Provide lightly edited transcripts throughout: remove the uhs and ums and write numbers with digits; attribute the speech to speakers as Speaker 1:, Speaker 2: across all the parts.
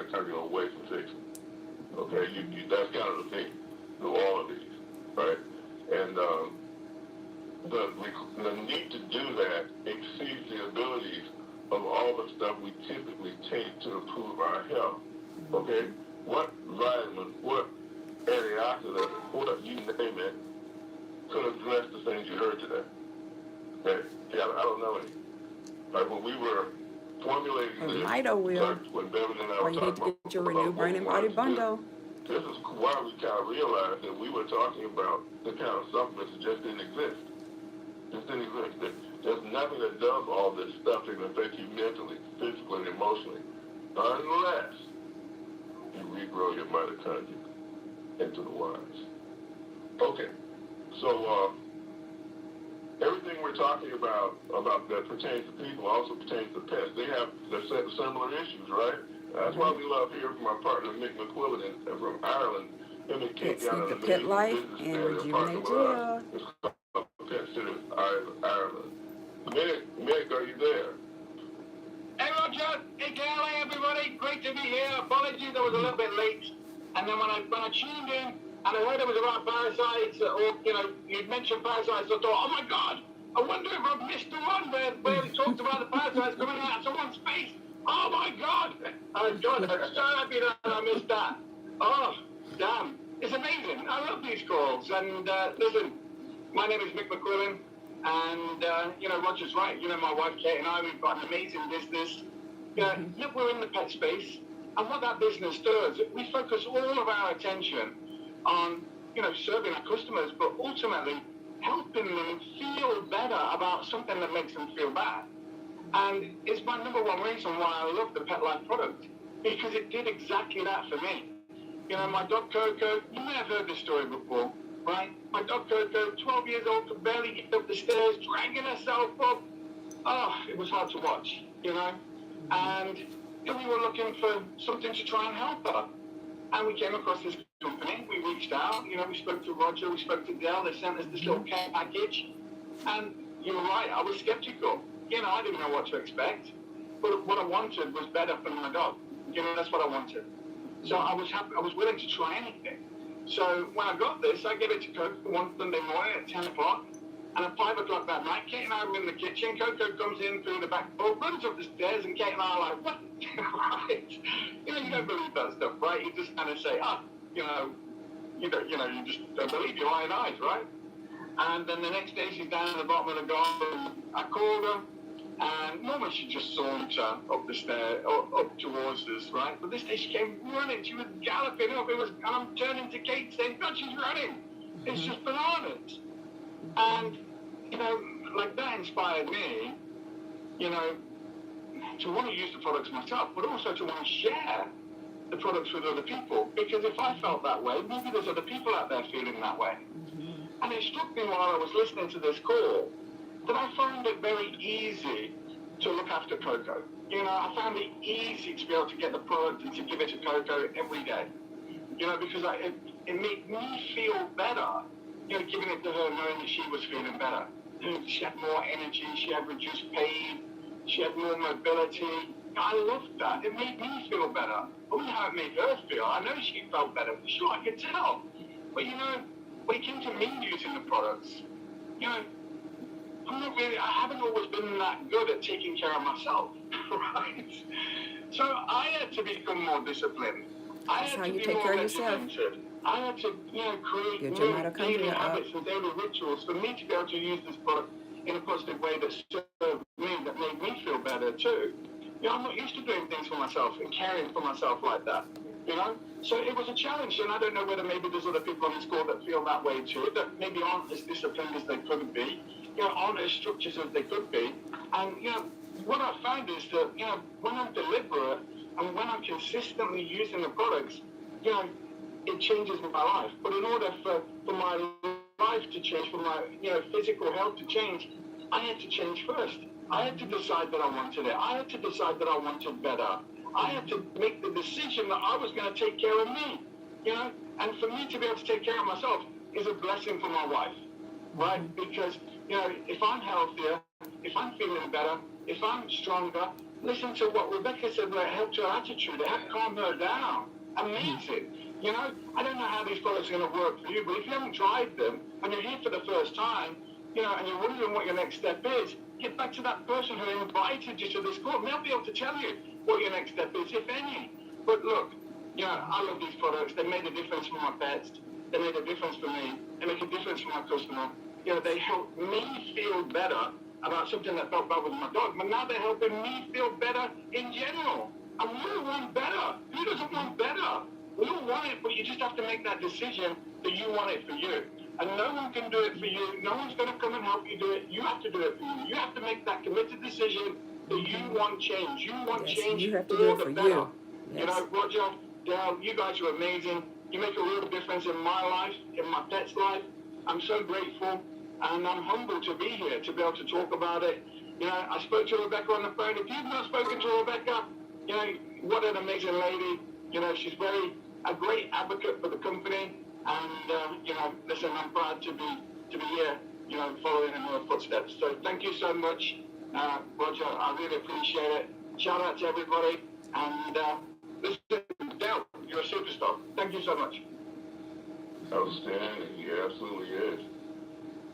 Speaker 1: in the country away from fixing. Okay, that's kind of the thing through all of these, right? And the need to do that exceeds the abilities of all the stuff we typically take to improve our health. Okay, what vitamin, what antioxidant, what you name it, could address the things you heard today? Okay, yeah, I don't know any. Like when we were formulating this, when Bevan and I were
Speaker 2: you need
Speaker 1: talking
Speaker 2: to get your
Speaker 1: about
Speaker 2: Renew Brain and Body bundle.
Speaker 1: this is why we kind of realized that we were talking about the kind of supplements that just didn't exist. Just didn't exist. There's nothing that does all this stuff that can affect you mentally, physically, and emotionally, unless you regrow your mitochondria into the wise. Okay, so everything we're talking about that pertains to people also pertains to pets. They have similar issues, right? That's why we love hearing from our partner Mick McQuillan from Ireland. Him and Kate down in the
Speaker 2: Pet Life and Rejuvenate Jail.
Speaker 1: It's called Pet Center Ireland. Mick, are you there?
Speaker 3: Hey Roger, hey Gail, hey everybody, great to be here. Apologies, I was a little bit late. And then when I tuned in and I heard it was about parasites, or you'd mentioned parasites, I thought, oh my God, I wonder if I've missed the one where we talked about the parasites coming out of someone's face. Oh my God! I'm so happy that I missed that. Oh, damn. It's amazing. I love these calls. And listen, my name is Mick McQuillan. And, Roger's right. My wife Kate and I, we've got an amazing business. Look, we're in the pet space. And what that business does, we focus all of our attention on, serving our customers, but ultimately helping them feel better about something that makes them feel bad. And it's my number one reason why I love the Pet Life product, because it did exactly that for me. My dog Coco, you may have heard this story before, right? My dog Coco, 12 years old, could barely get up the stairs, dragging herself up. Oh, it was hard to watch, And we were looking for something to try and help her. And we came across this company, we reached out, we spoke to Roger, we spoke to Dell, they sent us this little care package. And you were right, I was skeptical. I didn't know what to expect, but what I wanted was better for my dog. That's what I wanted. So I was happy. I was willing to try anything. So when I got this, I gave it to Coco one Sunday morning at 10 o'clock, and at 5 o'clock that night, Kate and I were in the kitchen. Coco comes in through the back door, runs up the stairs, and Kate and I are like, "What?" Right? You don't believe that stuff, right? You just kind of say, you just don't believe your own eyes, right? And then the next day, she's down at the bottom of the garden. I called her. And normally she just saunter up the stair, up towards us, right? But this day she came running. She was galloping up. And I'm turning to Kate saying, God, she's running. It's just bananas. And, like that inspired me, to want to use the products myself, but also to want to share the products with other people. Because if I felt that way, maybe there's other people out there feeling that way. And it struck me while I was listening to this call that I found it very easy to look after Coco. I found it easy to be able to get the product and to give it to Coco every day. Because it made me feel better, giving it to her, knowing that she was feeling better. She had more energy, she had reduced pain, she had more mobility. I loved that. It made me feel better. I wonder how it made her feel. I know she felt better, for sure, I could tell. But when it came to me using the products, I haven't always been that good at taking care of myself, right? So I had to become more disciplined. I had to be more regimented. I had to, create new daily habits and daily rituals for me to be able to use this product in a positive way that served me, that made me feel better too. I'm not used to doing things for myself and caring for myself like that, So it was a challenge, and I don't know whether maybe there's other people on this call that feel that way too, that maybe aren't as disciplined as they could be. Aren't as structured as they could be. And, what I found is that, when I'm deliberate and when I'm consistently using the products, it changes my life. But in order for my life to change, for my, physical health to change, I had to change first. I had to decide that I wanted it. I had to decide that I wanted better. I had to make the decision that I was going to take care of me, And for me to be able to take care of myself is a blessing for my wife, right? Because, if I'm healthier, if I'm feeling better, if I'm stronger, listen to what Rebecca said, where it helped her attitude. It helped calm her down. Amazing. You know, I don't know how these products are going to work for you, but if you haven't tried them and you're here for the first time, you know, and you're wondering what your next step is, get back to that person who invited you to this club. They'll be able to tell you what your next step is, if any. But look, you know, I love these products. They made a difference for my pets. They made a difference for me. They make a difference for my customer. You know, they help me feel better about something that felt bad with my dog, but now they're helping me feel better in general. And we all want better. Who doesn't want better? We all want it, but you just have to make that decision that you want it for you. And no one can do it for you. No one's going to come and help you do it. You have to do it for you. You have to make that committed decision that you want change. You want change
Speaker 2: you have to
Speaker 3: for
Speaker 2: do it
Speaker 3: the
Speaker 2: for
Speaker 3: better.
Speaker 2: you.
Speaker 3: You know, Roger, Dale, you guys are amazing. You make a real difference in my life, in my pet's life. I'm so grateful, and I'm humbled to be here, to be able to talk about it. You know, I spoke to Rebecca on the phone. If you've not spoken to Rebecca, you know, what an amazing lady. You know, she's a great advocate for the company. And, you know, listen, I'm proud to be here, you know, following in her footsteps. So thank you so much, Roger. I really appreciate it. Shout out to everybody. And, listen, Dale, you're a superstar. Thank you so much.
Speaker 1: Outstanding. He absolutely is.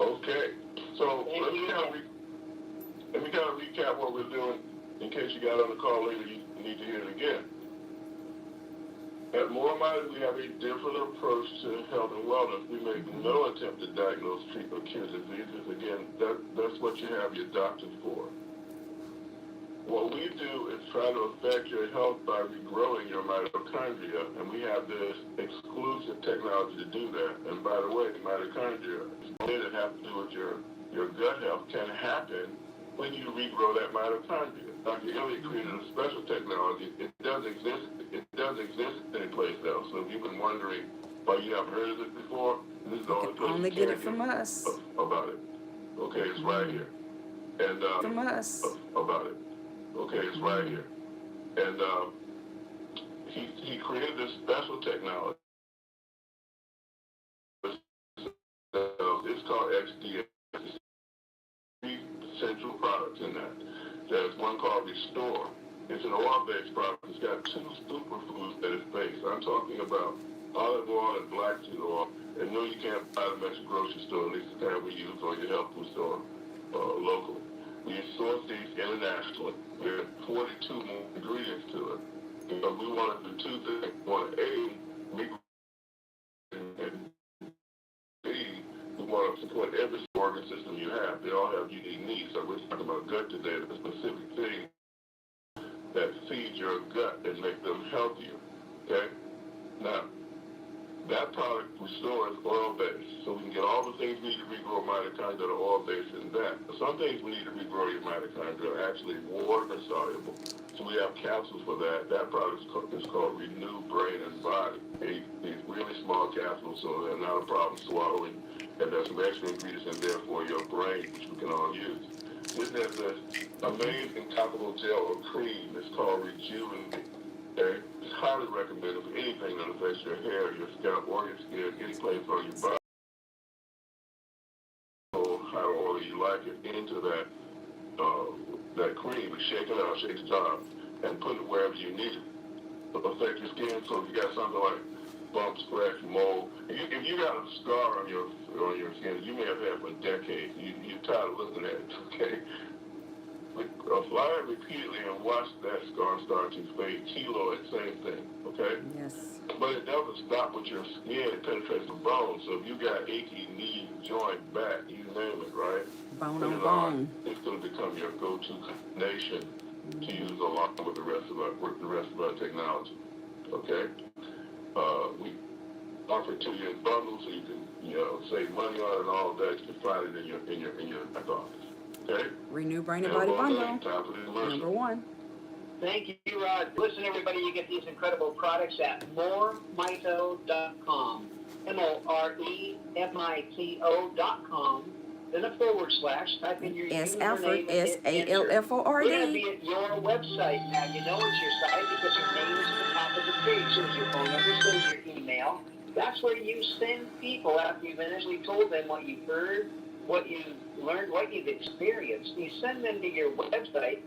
Speaker 1: Okay. So let me kind of recap what we're doing in case you got on the call later. You need to hear it again. At More Mind, we have a different approach to health and wellness. We make no attempt to diagnose, treat, or cure diseases. Again, that's what you have your doctor for. What we do is try to affect your health by regrowing your mitochondria, and we have this exclusive technology to do that. And by the way, the mitochondria, that have to do with your gut health, can happen when you regrow that mitochondria. Dr. Elliott created a special technology. It does exist anyplace else. So if you've been wondering why you haven't heard of it before, this is the only place
Speaker 2: Only
Speaker 1: you
Speaker 2: get
Speaker 1: can
Speaker 2: it from us.
Speaker 1: about it. Okay, it's right here. And
Speaker 2: From us.
Speaker 1: about it. Okay, it's right here. And he created this special technology. It's called XDA. Three essential products in that. There's one called Restore. It's an oil-based product. It's got two superfoods at its base. I'm talking about olive oil and black seed oil. And no, you can't buy them at your grocery store, at least the kind we use, or your health food store locally. We source these internationally. We have 42 more ingredients to it. But we want to do two things. We want to, A, and B, we want to support every organ system you have. They all have unique needs. So we're talking about gut today, the specific thing that feeds your gut and make them healthier. Okay? Now, that product Restore is oil-based, so we can get all the things we need to regrow mitochondria that are oil-based in that. Some things we need to regrow your mitochondria are actually water-soluble, so we have capsules for that. That product is called Renew Brain and Body. These really small capsules, so they're not a problem swallowing, and there's some extra ingredients in there for your brain, which we can all use. Then there's this amazing topical gel or cream. It's called Rejuvenate. Okay? It's highly recommended for anything that affects your hair, your scalp, or your skin, any place on your body. So how oily you like it into that cream and shake it out, shake it out, and put it wherever you need it. It'll affect your skin. So if you got something like bumps, scratch, mold, if you got a scar on your skin, you may have had for decades. You're tired of looking at it. Okay. Apply it repeatedly and watch that scar start to fade. Keloid, same thing, okay?
Speaker 2: Yes.
Speaker 1: But it doesn't stop with your skin. It penetrates the bone. So if you got achy knee, joint, back, you name it, right?
Speaker 2: Bone on bone.
Speaker 1: It's going to become your go-to combination to use along with the rest of our technology, okay? We offer it to you in bundles so you can, save money on it and all of that. You can find it in your back office. Okay.
Speaker 2: Renew Brain and Body Bundle. Number one.
Speaker 4: Thank you, Rod. Listen, everybody, you get these incredible products at moremito.com. MOREMITO.com. Then a / type in your
Speaker 2: S.
Speaker 4: username
Speaker 2: Alford,
Speaker 4: and hit enter.
Speaker 2: SALFORD.
Speaker 4: We're going to be at your website now. You know it's your site because your name is at the top of the page. So your phone number, says your email. That's where you send people after you've initially told them what you've heard, what you've learned, what you've experienced. You send them to your website.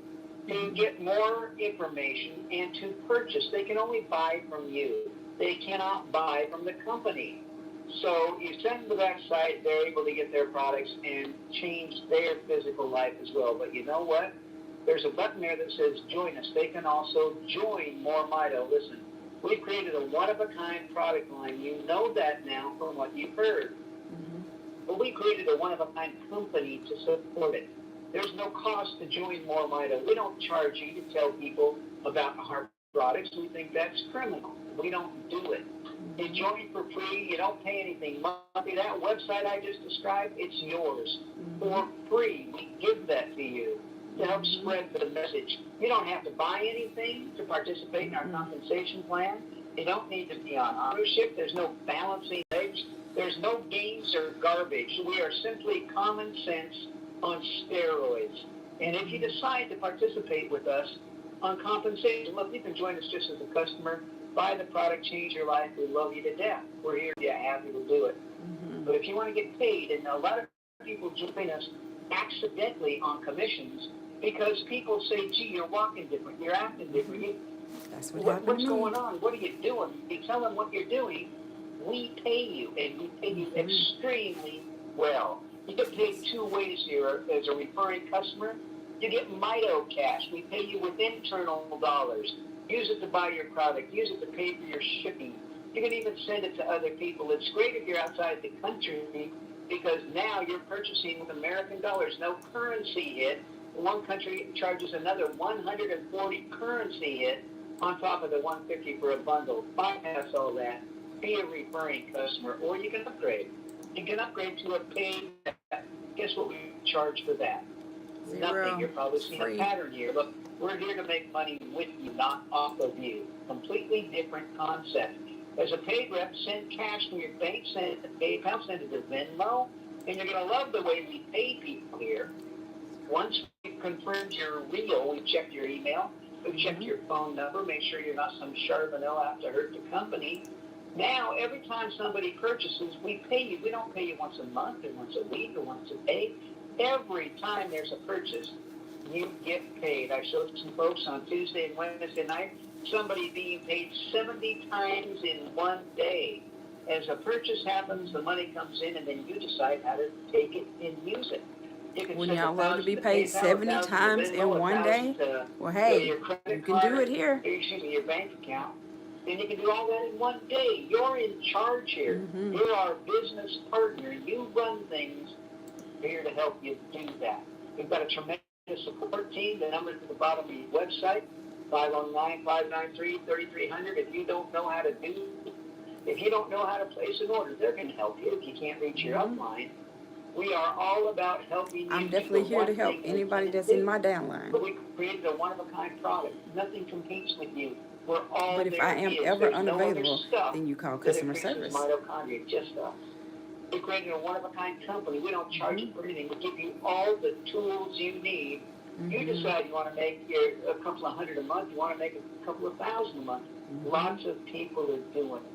Speaker 4: to get more information and to purchase. They can only buy from you. They cannot buy from the company. So you send them to that site, they're able to get their products and change their physical life as well. But you know what? There's a button there that says join us. They can also join More Mito. Listen, we've created a one-of-a-kind product line. You know that now from what you've heard. But we created a one-of-a-kind company to support it. There's no cost to join More Mito. We don't charge you to tell people about our products. We think that's criminal. We don't do it. You join for free. You don't pay anything monthly. That website I just described, it's yours for free. We give that to you to help spread the message. You don't have to buy anything to participate in our compensation plan. You don't need to be on ownership. There's no balancing eggs. There's no games or garbage. We are simply common sense on steroids. And if you decide to participate with us on compensation, look, you can join us just as a customer. Buy the product, change your life. We love you to death. We're here to be happy to do it. But if you want to get paid, and a lot of people join us accidentally on commissions because people say, gee, you're walking different, you're acting different.
Speaker 2: That's what happened
Speaker 4: What's
Speaker 2: to me.
Speaker 4: going on? What are you doing? You tell them what you're doing, we pay you, and we pay you extremely well. You get paid two ways here as a referring customer. You get Mito cash. We pay you with internal dollars. Use it to buy your product. Use it to pay for your shipping. You can even send it to other people. It's great if you're outside the country because now you're purchasing with American dollars. No currency hit. One country charges another 140 currency hit on top of the 150 for a bundle. Bypass all that. Be a referring customer, or you can upgrade. You can upgrade to a paid. Guess what we charge for that?
Speaker 2: Zero.
Speaker 4: Nothing. You're probably seeing
Speaker 2: Free.
Speaker 4: a pattern here. Look, we're here to make money with you, not off of you. Completely different concept. As a paid rep, send cash from your bank, send it to PayPal, send it to Venmo, and you're going to love the way we pay people here. Once we've confirmed you're real, we've checked your email, we've checked your phone number, make sure you're not some Charbonneau out to hurt the company. Now, every time somebody purchases, we pay you. We don't pay you once a month or once a week or once a day. Every time there's a purchase, you get paid. I showed some folks on Tuesday and Wednesday night, somebody being paid 70 times in one day. As a purchase happens, the money comes in, and then you decide how to take it and use it. You can
Speaker 2: When
Speaker 4: send
Speaker 2: y'all allowed to be
Speaker 4: 1,000
Speaker 2: paid
Speaker 4: PayPal,
Speaker 2: 70
Speaker 4: 1,000 to
Speaker 2: times in
Speaker 4: Venmo,
Speaker 2: one
Speaker 4: 1,000
Speaker 2: day?
Speaker 4: to
Speaker 2: Well, hey,
Speaker 4: your credit
Speaker 2: you can do
Speaker 4: card,
Speaker 2: it here.
Speaker 4: excuse me, your bank account. And you can do all that in one day. You're in charge here. You're our business partner. You run things. We're here to help you do that. We've got a tremendous support team. The number's at the bottom of your website, 509-593-3300. If you don't know how to place an order, they're going to help you if you can't reach your upline. We are all about helping you.
Speaker 2: I'm
Speaker 4: do
Speaker 2: definitely
Speaker 4: the
Speaker 2: here to
Speaker 4: one
Speaker 2: help
Speaker 4: thing we
Speaker 2: anybody
Speaker 4: can't
Speaker 2: that's
Speaker 4: do.
Speaker 2: in my downline.
Speaker 4: But we created a one-of-a-kind product. Nothing competes with you. We're all
Speaker 2: But if
Speaker 4: there
Speaker 2: I am
Speaker 4: is.
Speaker 2: ever
Speaker 4: There's no other
Speaker 2: unavailable,
Speaker 4: stuff
Speaker 2: then you call
Speaker 4: that
Speaker 2: customer
Speaker 4: fixes
Speaker 2: service.
Speaker 4: mitochondria, just us. We created a one-of-a-kind company. We don't charge you for anything. We give you all the tools you need. You decide you want to make a couple of hundred a month. You want to make a couple of thousand a month. Lots of people are doing it.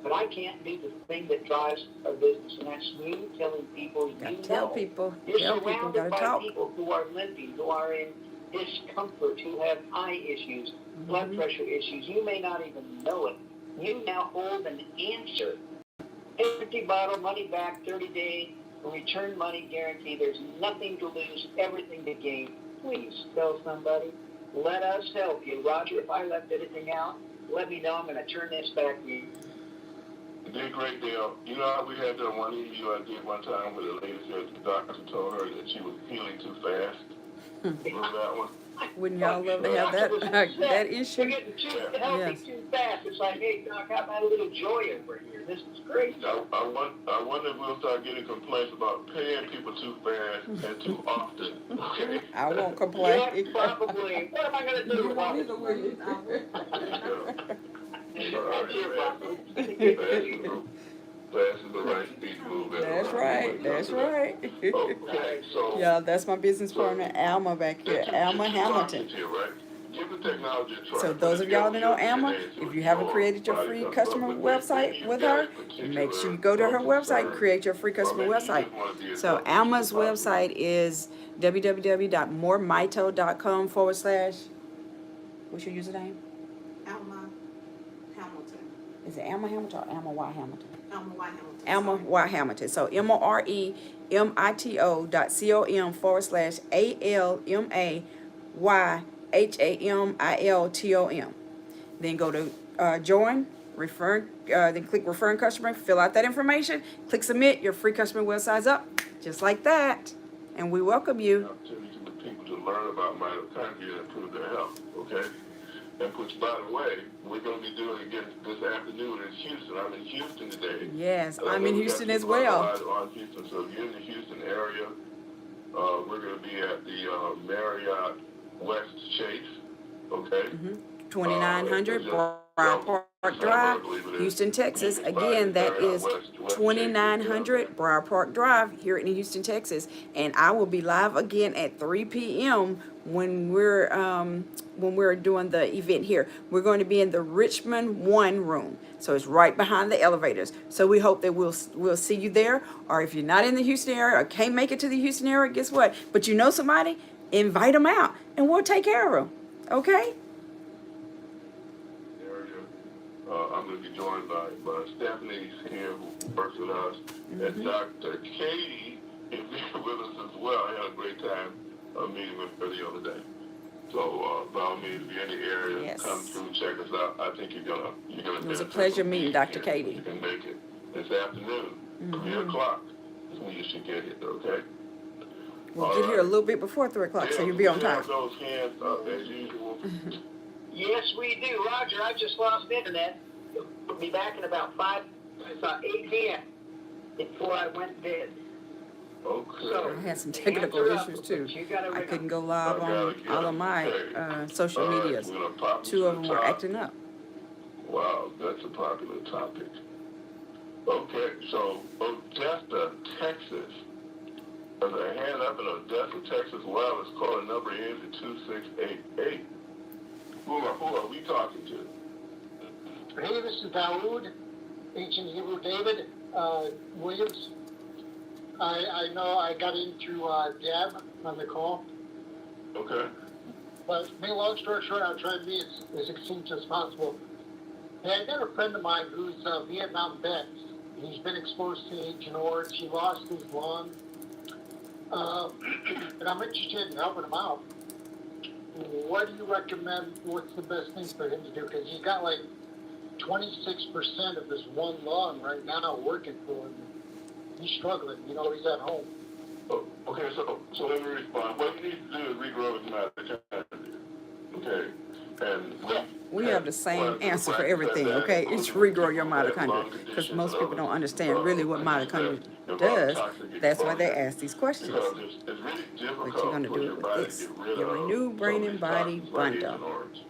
Speaker 4: But I can't do the thing that drives our business, and that's you telling people
Speaker 2: Gotta
Speaker 4: you
Speaker 2: tell
Speaker 4: know.
Speaker 2: people.
Speaker 4: You're
Speaker 2: Tell people.
Speaker 4: surrounded
Speaker 2: Gotta
Speaker 4: by
Speaker 2: talk.
Speaker 4: people who are limping, who are in discomfort, who have eye issues, blood pressure issues. You may not even know it. You now hold an answer. Empty bottle, money back, 30-day, return money guarantee. There's nothing to lose, everything to gain. Please tell somebody. Let us help you. Roger, if I left anything out, let me know. I'm going to turn this back to you.
Speaker 1: You did a great deal. You know how we had that one interview I did one time where the lady said the doctor told her that she was healing too fast? Remember that one?
Speaker 2: Wouldn't y'all love to have that that issue?
Speaker 4: You're getting too healthy
Speaker 2: Yes.
Speaker 4: too fast. It's like, hey, Doc, how about a little joy over here? This is great.
Speaker 1: I wonder if we'll start getting complaints about paying people too fast and too often. Okay?
Speaker 2: I won't complain.
Speaker 4: Yeah, probably. What am I going to do about it? That's your problem.
Speaker 1: Fast is the right speed to move.
Speaker 2: That's right. That's right.
Speaker 1: Okay, so
Speaker 2: Yeah, that's my business partner, Alma, back here. Alma Hamilton.
Speaker 1: Here, right? give the technology a try.
Speaker 2: So those of y'all that know Alma, if you haven't created your free customer website with her, make sure you go to her website and create your free customer website. So Alma's website is www.moremito.com/, what's your username?
Speaker 5: Alma Hamilton.
Speaker 2: Is it Alma Hamilton or Alma Y Hamilton?
Speaker 5: Alma Y Hamilton.
Speaker 2: Alma Y Hamilton. So MOREMITO.COM/ALMAYHAMILTOM. Then go to join, refer, then click referring customer, fill out that information, click submit, your free customer website's up, just like that. And we welcome you.
Speaker 1: Opportunity for people to learn about mitochondria and improve their health, okay? And which, by the way, we're going to be doing again this afternoon in Houston. I'm in Houston today.
Speaker 2: Yes, I'm
Speaker 1: We
Speaker 2: in
Speaker 1: got
Speaker 2: Houston as
Speaker 1: people
Speaker 2: well.
Speaker 1: on Houston. So if you're in the Houston area, we're going to be at the Marriott West Chase, okay?
Speaker 2: 2900 Briar Park Drive, Houston, Texas. Again, that is 2900 Briar Park Drive here in Houston, Texas. And I will be live again at 3 p.m. when we're doing the event here. We're going to be in the Richmond 1 room. So it's right behind the elevators. So we hope that we'll see you there. Or if you're not in the Houston area or can't make it to the Houston area, guess what? But you know somebody, invite them out and we'll take care of them. Okay?
Speaker 1: I'm going to be joined by Stephanie here, who works with us, and Dr. Katie is here with us as well. I had a great time meeting with her the other day. So by all means, if you're in the area,
Speaker 2: Yes.
Speaker 1: come through, check us out. I think you're gonna.
Speaker 2: It was a pleasure meeting Dr. Katie.
Speaker 1: You can make it this afternoon, 3 o'clock. Is when you should get here, okay?
Speaker 2: We'll get here a little bit before 3 o'clock, so you'll be on time.
Speaker 1: Have those hands up as usual.
Speaker 4: Yes, we do. Roger, I just lost internet. We'll be back in about 8 p.m. before I went dead.
Speaker 1: Okay.
Speaker 4: So,
Speaker 2: I had some technical issues too. I couldn't go live on all of my social medias. 2 of them were acting up.
Speaker 1: Wow, that's a popular topic. Okay, so Odessa, Texas. There's a hand up in Odessa, Texas. Wireless call number ends at 2688. Who are we talking to?
Speaker 6: Hey, this is Dawood, Ancient Hebrew David Williams. I know I got into Deb on the call,
Speaker 1: Okay.
Speaker 6: but make a long story short, I'll try and be as succinct as possible. Hey, I got a friend of mine who's a Vietnam vet. He's been exposed to Agent Orange. He lost his lung. And I'm interested in helping him out. What do you recommend? What's the best thing for him to do? Because he's got like 26% of his one lung right now working for him. He's struggling. You know, he's at home.
Speaker 1: Oh, okay, so let me respond. What you need to do is regrow his mitochondria. Okay. And
Speaker 2: We have the same answer for everything, okay? It's regrow your mitochondria, because most people don't understand really what mitochondria does. That's why they ask these questions.
Speaker 1: Because it's really difficult
Speaker 2: But you're going to
Speaker 1: for
Speaker 2: do
Speaker 1: your
Speaker 2: it with
Speaker 1: body
Speaker 2: this,
Speaker 1: to get rid
Speaker 2: your
Speaker 1: of
Speaker 2: Renew Brain and Body
Speaker 1: toxins like
Speaker 2: Bundle.
Speaker 1: Agent Orange.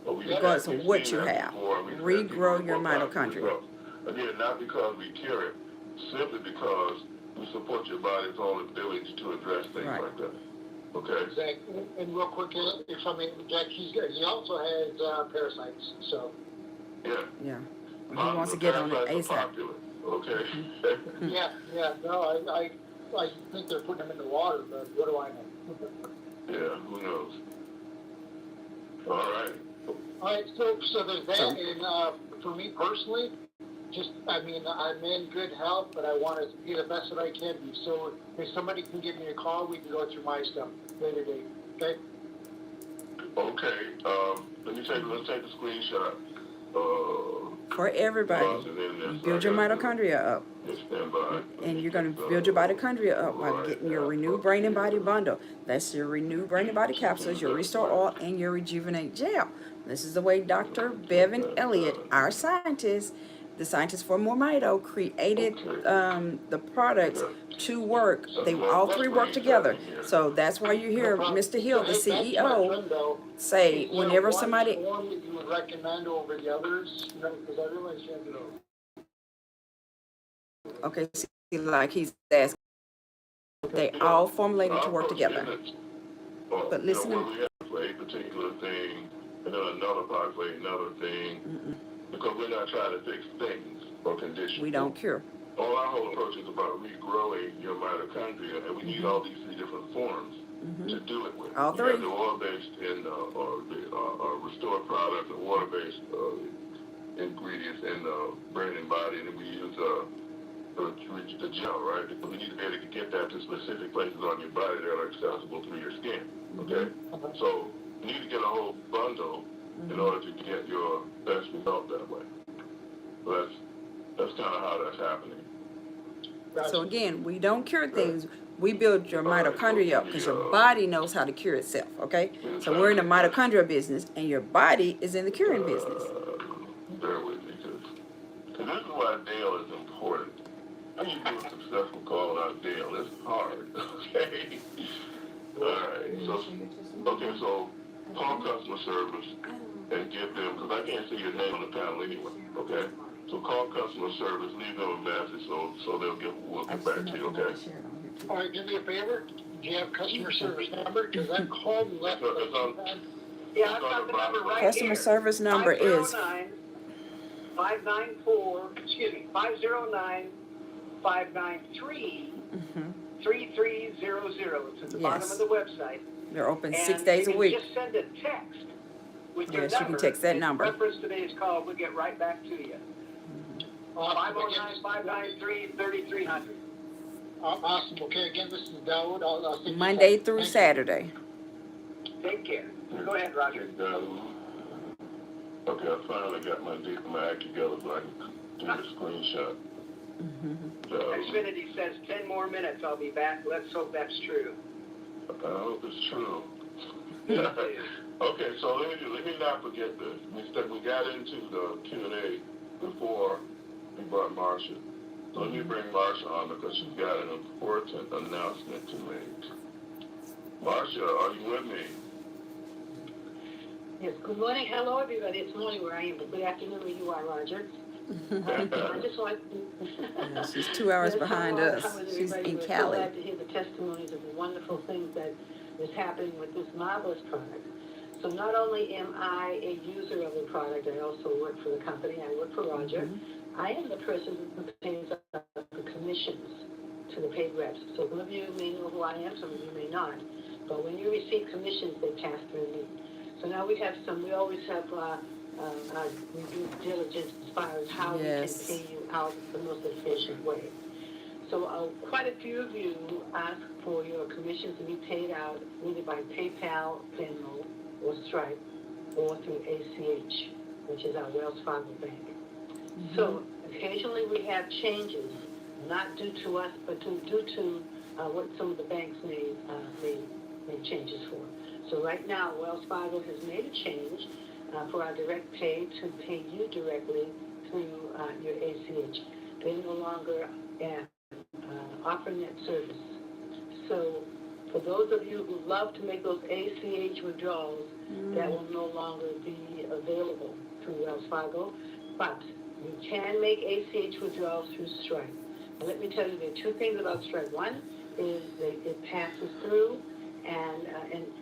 Speaker 1: But we
Speaker 2: Regardless
Speaker 1: have
Speaker 2: of what
Speaker 1: seen
Speaker 2: you
Speaker 1: that
Speaker 2: have,
Speaker 1: before, and we've had
Speaker 2: regrow
Speaker 1: people
Speaker 2: your
Speaker 1: report positive
Speaker 2: mitochondria.
Speaker 1: results. Again, not because we cure it, simply because we support your body's own ability to address things
Speaker 2: Right.
Speaker 1: like that. Okay?
Speaker 6: Exactly. And real quick, if I may interject, he also has parasites. So,
Speaker 1: Yeah.
Speaker 2: Yeah. He wants to get on it
Speaker 1: Parasites are
Speaker 2: ASAP.
Speaker 1: popular. Okay.
Speaker 6: yeah. No, I think they're putting him in the water, but what do I know?
Speaker 1: Yeah, who knows? All right.
Speaker 6: All right, so there's that, and for me personally, I'm in good health, but I want to be the best that I can be. So if somebody can give me a call, we can go through my stuff later date. Okay?
Speaker 1: Okay. Let's take a screenshot.
Speaker 2: For everybody, you build your mitochondria up.
Speaker 1: Stand by.
Speaker 2: And you're going to build your mitochondria up by getting your Renew Brain and Body Bundle. That's your Renew Brain and Body capsules, your Restore Oil, and your Rejuvenate Gel. This is the way Dr. Bevan Elliott, our scientist, the scientist for Moremito, created the products to work. They all 3 work together. So that's why you hear Mr. Hill, the CEO, say whenever somebody...
Speaker 6: One that you would recommend over the others, because I realize you have to know.
Speaker 2: Okay, see, like he's asking, they all formulated to work together. But listen,
Speaker 1: for a particular thing, and then another product for another thing, because we're not trying to fix things or conditions.
Speaker 2: We don't cure.
Speaker 1: All our whole approach is about regrowing your mitochondria, and we need all these three different forms to do it with.
Speaker 2: All
Speaker 1: We
Speaker 2: three.
Speaker 1: have the oil-based and or the restored product, the water-based ingredients in brain and body, and then we use the gel, right? Because we need to be able to get that to specific places on your body that are accessible through your skin. Okay, so you need to get a whole bundle in order to get your best result that way. So that's kind of how that's happening.
Speaker 2: So again, we don't cure things. We build your mitochondria up because your body knows how to cure itself, okay? So we're in the mitochondria business, and your body is in the curing business.
Speaker 1: Bear with me, because this is why Dale is important. How you do a successful call out Dale? It's hard, okay? All right, so call customer service and get them, because I can't see your name on the panel anyway, okay? So call customer service, leave them a message so we'll get back to you, okay?
Speaker 6: All right, do me a favor. Do you have customer service number? Because I called and left.
Speaker 4: Yeah, I've got the number right
Speaker 2: Customer
Speaker 4: here.
Speaker 2: service number is
Speaker 4: 509-593 3300. It's at the bottom
Speaker 2: Yes.
Speaker 4: of the website.
Speaker 2: they're open
Speaker 4: And
Speaker 2: 6 days
Speaker 4: you
Speaker 2: a
Speaker 4: can
Speaker 2: week.
Speaker 4: just send a text with your
Speaker 2: Yes, you
Speaker 4: number.
Speaker 2: can text that
Speaker 4: and
Speaker 2: number.
Speaker 4: Reference today's call, we'll get right back to you. 509-593-3300.
Speaker 6: Awesome. Okay, again, this is Dawood. I'll see you
Speaker 2: Monday
Speaker 6: soon.
Speaker 2: through
Speaker 6: Thank you.
Speaker 2: Saturday.
Speaker 4: Take care. Go ahead, Roger.
Speaker 1: Okay, I finally got my act together so I can do the screenshot.
Speaker 4: Xfinity says 10 more minutes, I'll be back. Let's hope that's true.
Speaker 1: I hope it's true. Okay, so let me not forget this. We got into the Q&A before we brought Marsha. So let me bring Marsha on because she's got an important announcement to make. Marsha, are you with me?
Speaker 7: Yes, good morning. Hello, everybody. It's morning where I am, but good afternoon where you are, Roger. I just want
Speaker 2: Yeah, she's 2 hours behind us. She's in
Speaker 7: We're so
Speaker 2: Cali.
Speaker 7: glad to hear the testimonies of the wonderful things that is happening with this marvelous product. So not only am I a user of the product, I also work for the company. I work for Roger. I am the person who pays the commissions to the paid reps. So some of you may know who I am, some of you may not. But when you receive commissions, they pass through me. So now we always have due diligence as far as how
Speaker 2: Yes.
Speaker 7: we can pay you out the most efficient way. So quite a few of you ask for your commissions to be paid out either by PayPal, Venmo, or Stripe, or through ACH, which is our Wells Fargo bank. So occasionally we have changes, not due to us, but due to what some of the banks may make changes for. So right now, Wells Fargo has made a change for our direct pay to pay you directly through your ACH. They're no longer offering that service. So for those of you who love to make those ACH withdrawals, that will no longer be available through Wells Fargo, but you can make ACH withdrawals through Stripe. And let me tell you, there are two things about Stripe. One is that it passes through, and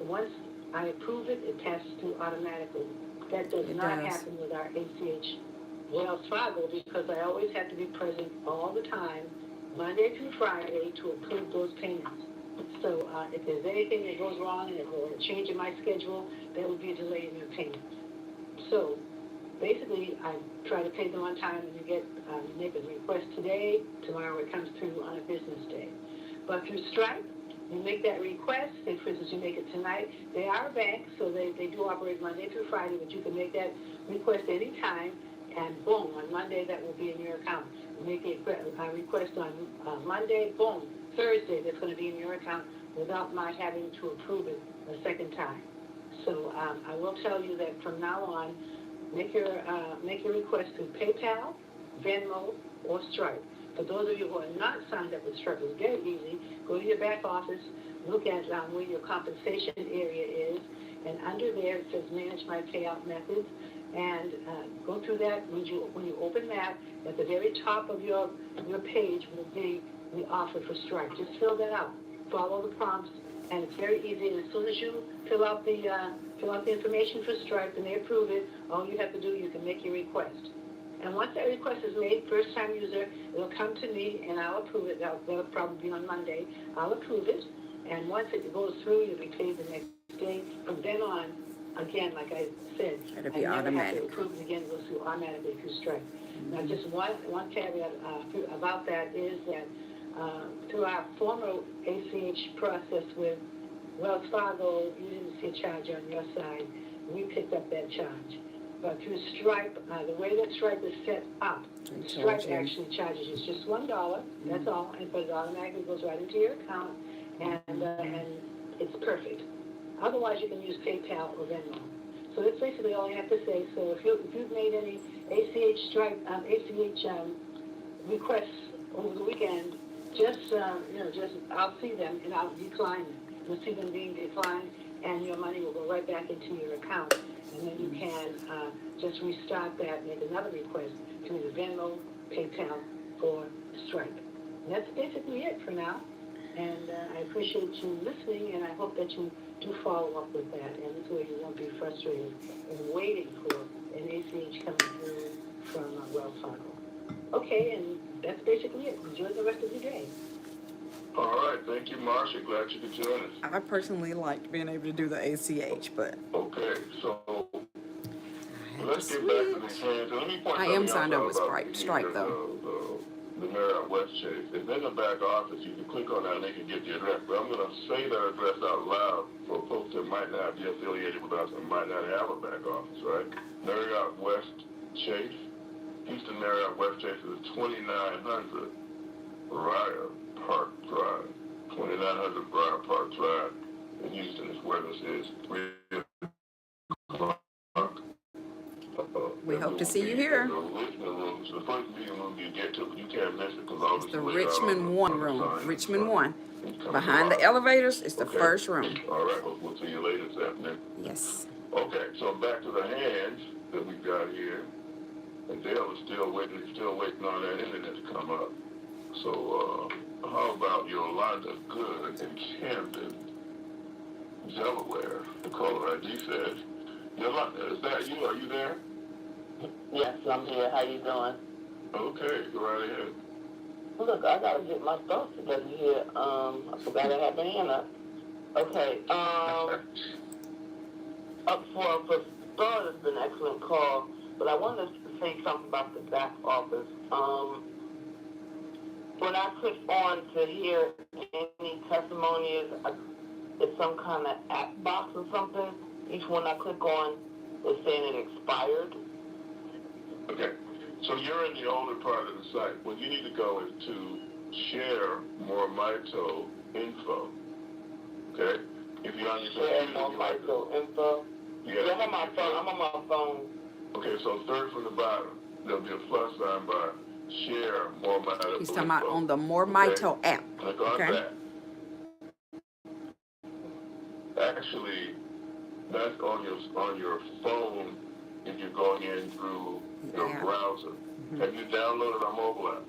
Speaker 7: once I approve it, it passes through automatically. That does not happen with our ACH Wells Fargo because I always have to be present all the time, Monday through Friday, to approve those payments. So if there's anything that goes wrong and or a change in my schedule, there will be a delay in your payment. So basically, I try to pay them on time, and you make a request today. Tomorrow it comes through on a business day. But through Stripe, you make that request. Say, for instance, you make it tonight. They are a bank, so they do operate Monday through Friday, but you can make that request any time, and boom, on Monday that will be in your account. You make a request on Monday, boom, Thursday that's going to be in your account without my having to approve it a second time. So I will tell you that from now on, make your request through PayPal, Venmo, or Stripe. For those of you who are not signed up with Stripe, it's very easy. Go to your back office, look at where your compensation area is, and under there it says Manage My Payout Methods, and go through that. When you open that, at the very top of your page will be the offer for Stripe. Just fill that out. Follow the prompts, And it's very easy. And as soon as you fill out the information for Stripe and they approve it, all you have to do, you can make your request. And once that request is made, first-time user, it'll come to me and I'll approve it. That'll probably be on Monday. I'll approve it. And once it goes through, you'll be paid the next day. From then on, again, like I said,
Speaker 2: It'll be
Speaker 7: I never
Speaker 2: automatic.
Speaker 7: have to approve it again. It goes through automatically through Stripe. Now, just one caveat about that is that through our former ACH process with Wells Fargo, you didn't see a charge on your side. We picked up that charge. But through Stripe, the way that Stripe is set up, Stripe actually charges you just $1, that's all, but it automatically goes right into your account, and it's perfect. Otherwise, you can use PayPal or Venmo. So that's basically all I have to say. So if you've made any ACH Stripe, ACH requests over the weekend, just I'll see them and I'll decline them. You'll see them being declined, and your money will go right back into your account. And then you can just restart that, make another request to either Venmo, PayPal, or Stripe. And that's basically it for now. And I appreciate you listening, and I hope that you do follow up with that. And this way you won't be frustrated in waiting for an ACH coming through from Wells Fargo. Okay, and that's basically it. Enjoy the rest of your day.
Speaker 1: All right, thank you, Marsha. Glad you could join us.
Speaker 2: I personally liked being able to do the ACH, but
Speaker 1: Okay, so
Speaker 2: I had
Speaker 1: let's
Speaker 2: to
Speaker 1: get back to the
Speaker 2: switch.
Speaker 1: hands. And let me point
Speaker 2: I
Speaker 1: something
Speaker 2: am signed
Speaker 1: else
Speaker 2: up
Speaker 1: out
Speaker 2: with
Speaker 1: about
Speaker 2: Stripe though.
Speaker 1: The Marriott West Chase. It's in the back office. You can click on that and they can get the address. But I'm going to say that address out loud for folks that might not be affiliated with us and might not have a back office, right? Marriott West Chase. Houston Marriott West Chase is 2900 Briar Park Drive. 2900 Briar Park Drive in Houston is where this is. 3 o'clock.
Speaker 2: We hope to see you here.
Speaker 1: The Richmond room. So the first meeting room you get to, but you can't miss it because all
Speaker 2: It's the Richmond 1 room. Richmond 1. Behind the elevators, it's the first room.
Speaker 1: All right, we'll see you later this afternoon.
Speaker 2: Yes.
Speaker 1: Okay, so back to the hands that we've got here. And Dale is still waiting on that internet to come up. So, how about Yolanda Good in Camden, Delaware? The caller ID says, Yolanda, is that you? Are you there?
Speaker 8: Yes, I'm here. How you doing?
Speaker 1: Okay, go right ahead.
Speaker 8: Look, I gotta get my stuff together here. I forgot I had my hand up. Okay. Up for start, it's been an excellent call, but I wanted to say something about the back office. When I click on to hear any testimonies, it's some kind of app box or something. Each one I click on is saying it expired.
Speaker 1: Okay, so you're in the older part of the site. What you need to go is to share more Mito info. Okay, if you're on your
Speaker 8: Share
Speaker 1: computer,
Speaker 8: more Mito info.
Speaker 1: Yeah,
Speaker 8: Yeah, I'm on my phone. I'm on my phone.
Speaker 1: Okay, so third from the bottom, there'll be a plus sign by share more Mito.
Speaker 2: He's talking about on the More Mito app.
Speaker 1: Click on
Speaker 2: Okay.
Speaker 1: that. Actually, that's on your phone if you're going in through your
Speaker 2: Yeah.
Speaker 1: browser. Have you downloaded our mobile app?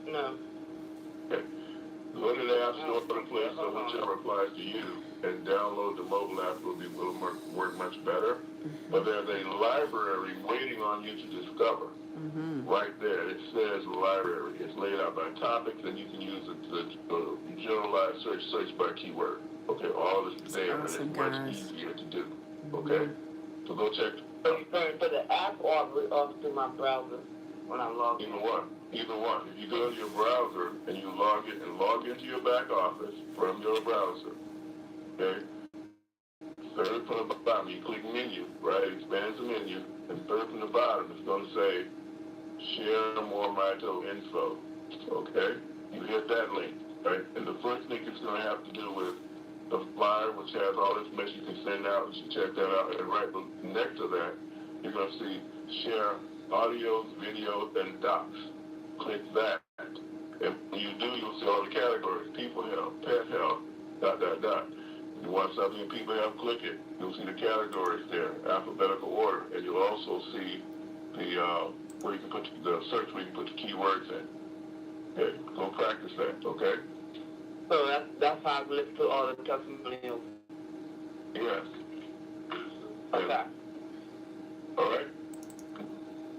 Speaker 8: No.
Speaker 1: Okay. Go to the App Store for the Play Store, whichever applies to you, and download the mobile app. Will work much better. But there's a library waiting on you to discover. Right there, it says library. It's laid out by topics, and you can use the generalized search by keyword. Okay, all is there,
Speaker 2: awesome,
Speaker 1: and it's much
Speaker 2: guys.
Speaker 1: easier to do. Okay, so go check.
Speaker 8: For the app or through my browser when I log in?
Speaker 1: Either one. If you go to your browser and you log into your back office from your browser, okay? Third from the bottom, you click menu, right? It expands the menu, and third from the bottom, it's going to say share more Mito info. Okay? You hit that link, right? And the first link it's going to have to do with the flyer, which has all the information you can send out. You should check that out. And right next to that, you're going to see share audios, videos, and docs. Click that. And when you do, you'll see all the categories: people health, pet health, ... You want something in people health, click it. You'll see the categories there, alphabetical order, and you'll also see the where you can put the search where you can put the keywords in. Okay, go practice that. Okay.
Speaker 8: So that's how I listen to all the testimonials.
Speaker 1: Yes.
Speaker 8: Okay.
Speaker 1: All right.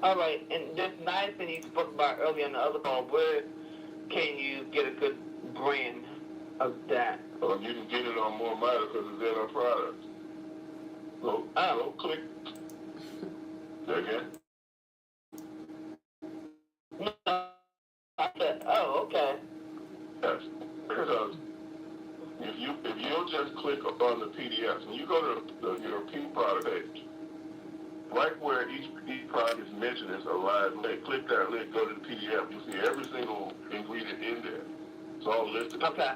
Speaker 8: All right, and this niacin you spoke about earlier in the other call, where can you get a good brand of that?
Speaker 1: Well, you can get it on More Miter because it's in our products. Go click. Say again?
Speaker 8: No, I said, oh, okay.
Speaker 1: Yes. Because if you'll just click on the PDFs, when you go to the European product page, right where each product is mentioned is a live link. Click that link, go to the PDF. You'll see every single ingredient in there. It's all listed.
Speaker 8: Okay.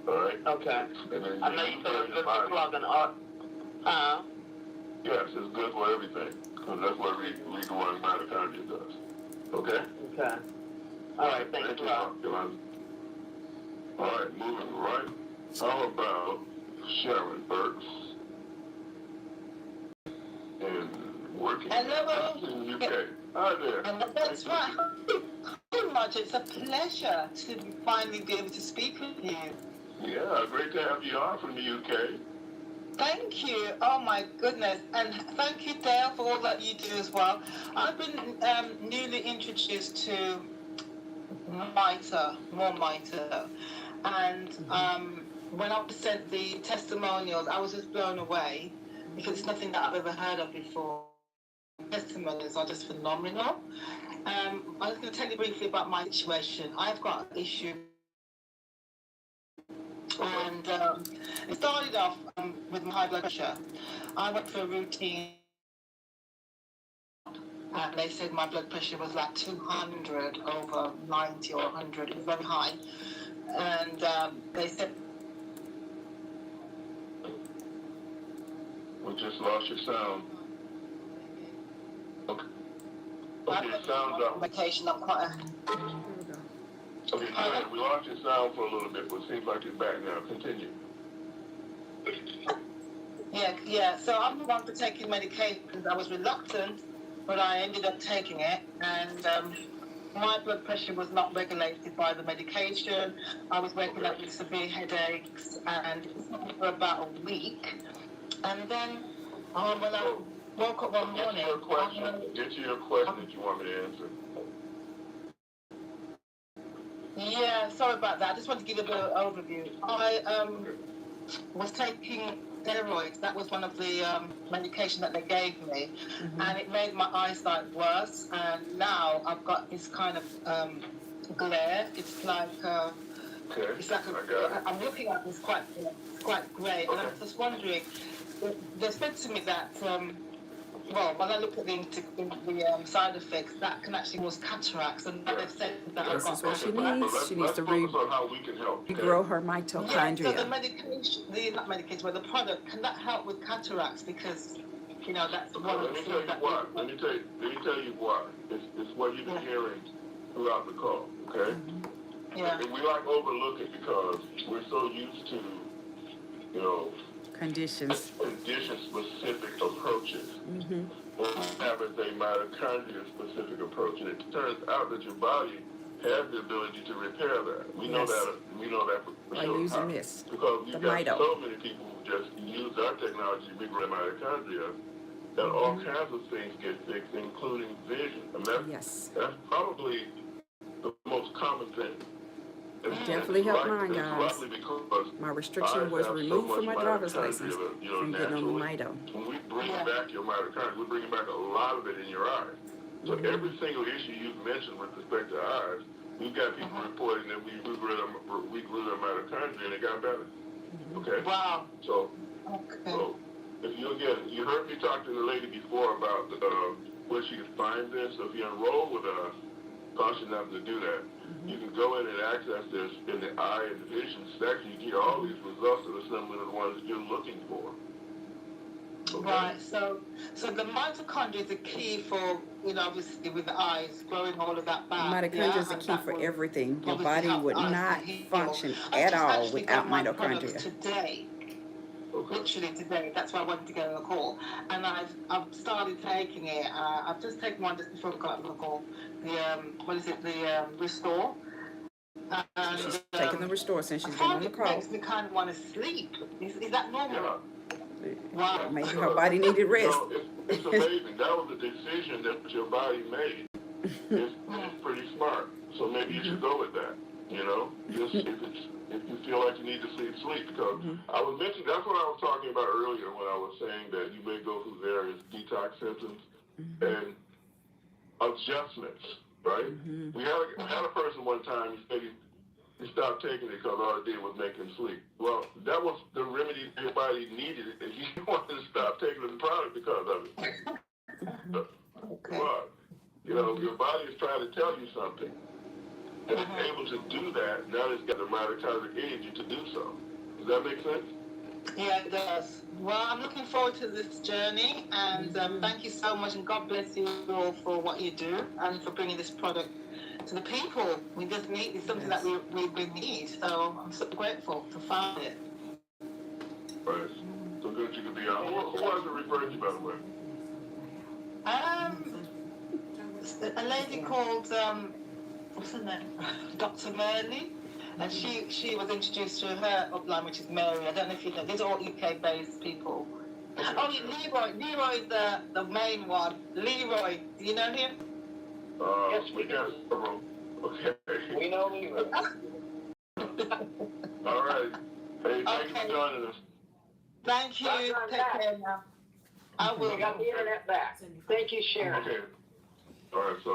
Speaker 1: All right?
Speaker 8: Okay.
Speaker 1: And then
Speaker 8: I know you said it's good for clogging up.
Speaker 1: Yes, it's good for everything. Because that's what regrowing mitochondria does. Okay?
Speaker 8: Okay. All right, thank you,
Speaker 1: Yolanda. All right, moving right. How about Sharon Burks? And working
Speaker 9: Hello.
Speaker 1: in the UK. Hi there.
Speaker 9: And that's right. Very much. It's a pleasure to finally be able to speak with you.
Speaker 1: Yeah, great to have you on from the UK.
Speaker 9: Thank you. Oh my goodness. And thank you, Dale, for all that you do as well. I've been newly introduced to More Miter. And when I was sent the testimonials, I was just blown away because it's nothing that I've ever heard of before. Testimonials are just phenomenal. I was going to tell you briefly about my situation. I've got an issue. And it started off with my high blood pressure. I went for a routine, and they said my blood pressure was like 200 over 90 or 100. It was very high. And they said...
Speaker 1: We just lost your sound. Okay. Okay, your sound's up.
Speaker 9: Medication, I'm quite...
Speaker 1: Okay, go ahead. We lost your sound for a little bit, but it seems like you're back now. Continue.
Speaker 9: Yeah. So I'm the one for taking medication. I was reluctant, but I ended up taking it. And my blood pressure was not regulated by the medication. I was waking up with severe headaches, and for about a week. And then, when I woke up one morning...
Speaker 1: Get to your question that you want me to answer.
Speaker 9: Yeah, sorry about that. I just want to give you a bit of an overview. I was taking steroids. That was one of the medication that they gave me, and it made my eyesight worse. And now I've got this kind of glare. It's like I'm looking at this quite grey, and I'm just wondering. They said to me that. When I look at the side effects, that can actually cause cataracts, and they've said that
Speaker 2: This is what she
Speaker 1: But
Speaker 2: needs. She needs to
Speaker 1: focus on how we can help.
Speaker 2: regrow her
Speaker 9: Yeah, so the
Speaker 2: mitochondria.
Speaker 9: medication, the product, can that help with cataracts? Because, that's one of
Speaker 1: Let
Speaker 9: the
Speaker 1: me tell
Speaker 9: things
Speaker 1: you why. Let me tell you why. It's what you've been hearing throughout the call, okay?
Speaker 9: Yeah.
Speaker 1: And we overlook it because we're so used to, condition-specific approaches. Or have a mitochondria-specific approach. And it turns out that your body has the ability to repair that. We know that. We know that for
Speaker 2: By
Speaker 1: sure.
Speaker 2: using this,
Speaker 1: Because you've
Speaker 2: the
Speaker 1: got
Speaker 2: mito.
Speaker 1: so many people who just use our technology to regrow mitochondria that all kinds of things get fixed, including vision. And that's probably the most common thing.
Speaker 2: Definitely helped mine, guys. My restriction was removed from my driver's license from getting on the mito.
Speaker 1: When we bring back your mitochondria, we're bringing back a lot of it in your eyes. So every single issue you've mentioned with respect to eyes, we've got people reporting that we grew their mitochondria and it got better. Okay?
Speaker 9: Wow.
Speaker 1: So if you heard me talk to the lady before about where she could find this. So if you enroll with us, caution not to do that. You can go in and access this in the eye and vision section. You get all these results that are similar to the ones that you're looking for. Okay?
Speaker 9: Right. So the mitochondria is the key for, obviously with the eyes, growing all of that back.
Speaker 2: Mitochondria is the key for everything. Your body would not function at all without mitochondria.
Speaker 9: Today. Literally today. That's why I wanted to get on the call. And I've started taking it. I've just taken one just before I got on the call. The Restore. And,
Speaker 2: She's taking the Restore since she's
Speaker 9: I
Speaker 2: been on
Speaker 9: find
Speaker 2: the
Speaker 9: it
Speaker 2: call.
Speaker 9: makes me kind of want to sleep. Is that normal?
Speaker 1: Yeah.
Speaker 9: Wow.
Speaker 2: Maybe her body needed rest.
Speaker 1: You know, it's amazing. That was a decision that your body made. It's pretty smart. So maybe you should go with that. You know, just if you feel like you need to sleep. Because I was mentioning, that's what I was talking about earlier when I was saying that you may go through various detox symptoms and adjustments, right? We had a person one time, he said he stopped taking it because all it did was make him sleep. Well, that was the remedy your body needed, and he wanted to stop taking the product because of it.
Speaker 9: Okay.
Speaker 1: But, you know, your body is trying to tell you something, and it's able to do that. Now it's got the mitochondrial energy to do so. Does that make sense?
Speaker 9: Yeah, it does. Well, I'm looking forward to this journey, and thank you so much, and God bless you all for what you do and for bringing this product to the people. We just need it's something that we need. So I'm so grateful to find it.
Speaker 1: Right. So good you could be out. Who was it referred to, by the way?
Speaker 9: A lady called what's her name? Dr. Merley. And she was introduced to her upline, which is Mary. I don't know if you know. These are all UK-based people. Oh, Leroy. Leroy's the main one. Leroy, do you know him?
Speaker 1: Yes, we got several. Okay.
Speaker 4: We know Leroy.
Speaker 1: All right. Hey, thank you for joining us.
Speaker 9: Thank you. Take care now. I will.
Speaker 4: We got the internet back. Thank you, Sharon.
Speaker 1: Okay. All right, so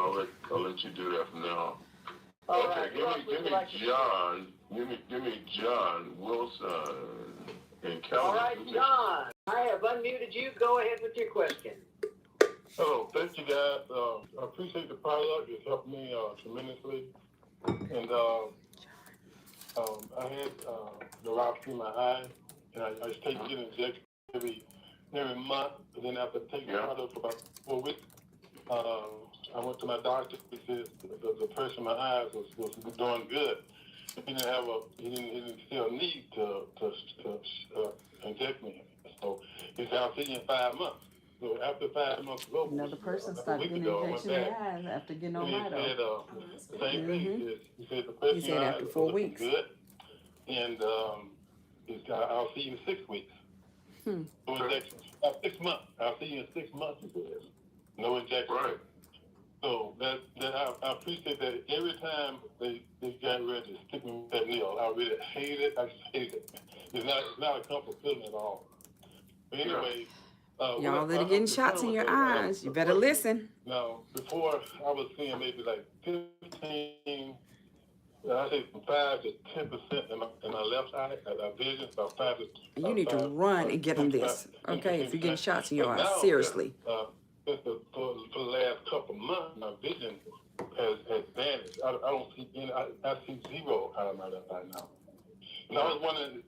Speaker 1: I'll let you do that from now on.
Speaker 4: All
Speaker 1: Okay,
Speaker 4: right.
Speaker 1: give me John. Give me John Wilson in California.
Speaker 4: All right, John. I have unmuted you. Go ahead with your question.
Speaker 10: Hello, thank you guys. I appreciate the product. It's helped me tremendously. And I had neuropathy in my eye, and I was taking an injection every month. And then after taking the product for about 4 weeks, I went to my doctor. He said the pressure in my eyes was doing good. He didn't feel need to inject me. So he said, I'll see you in 5 months. So after 5 months was over,
Speaker 2: Another person
Speaker 10: like
Speaker 2: started getting
Speaker 10: ago,
Speaker 2: injection in the eyes after getting on
Speaker 10: he
Speaker 2: Mito.
Speaker 10: said the same thing. He said the pressure
Speaker 2: He
Speaker 10: in
Speaker 2: said
Speaker 10: my
Speaker 2: after
Speaker 10: eyes
Speaker 2: 4
Speaker 10: was
Speaker 2: weeks.
Speaker 10: good. And I'll see you in 6 weeks. No injections. 6 months. I'll see you in 6 months, he says. No injections.
Speaker 1: Right.
Speaker 10: So that I appreciate that every time they got ready to stick me with that needle, I really hate it. I just hate it. It's not a comfortable feeling at all. But anyway,
Speaker 2: Y'all that are getting shots in your eyes, you better listen.
Speaker 10: Now, before I was seeing maybe like 15, I say from 5 to 10% in my left eye, vision, about 5 to.
Speaker 2: You need to run and get them this, okay? If you're getting shots in your eyes, seriously.
Speaker 10: For the last couple of months, my vision has vanished. I don't see any. I see zero out of my left eye now. And I was wondering,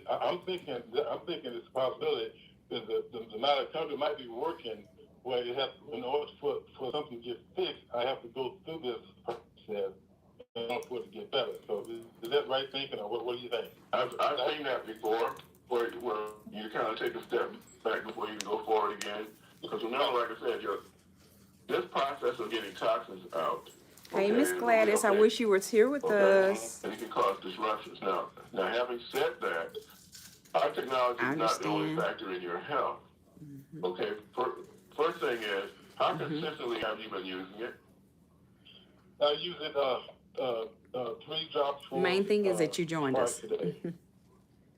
Speaker 10: I'm thinking it's a possibility that the mitochondria might be working where you have, in order for something to get fixed, I have to go through this process in order for it to get better. So is that right thinking, or what do you think?
Speaker 1: I've seen that before, where you kind of take a step back before you can go forward again. Because remember, like I said, this process of getting toxins out.
Speaker 2: Hey, Miss Gladys, I wish you were here with us.
Speaker 1: And it can cause disruptions. Now, having said that, our technology is not the only factor in your health. Okay, first thing is, how consistently have you been using it?
Speaker 10: I use it 3 drops.
Speaker 2: Main thing is that you joined us.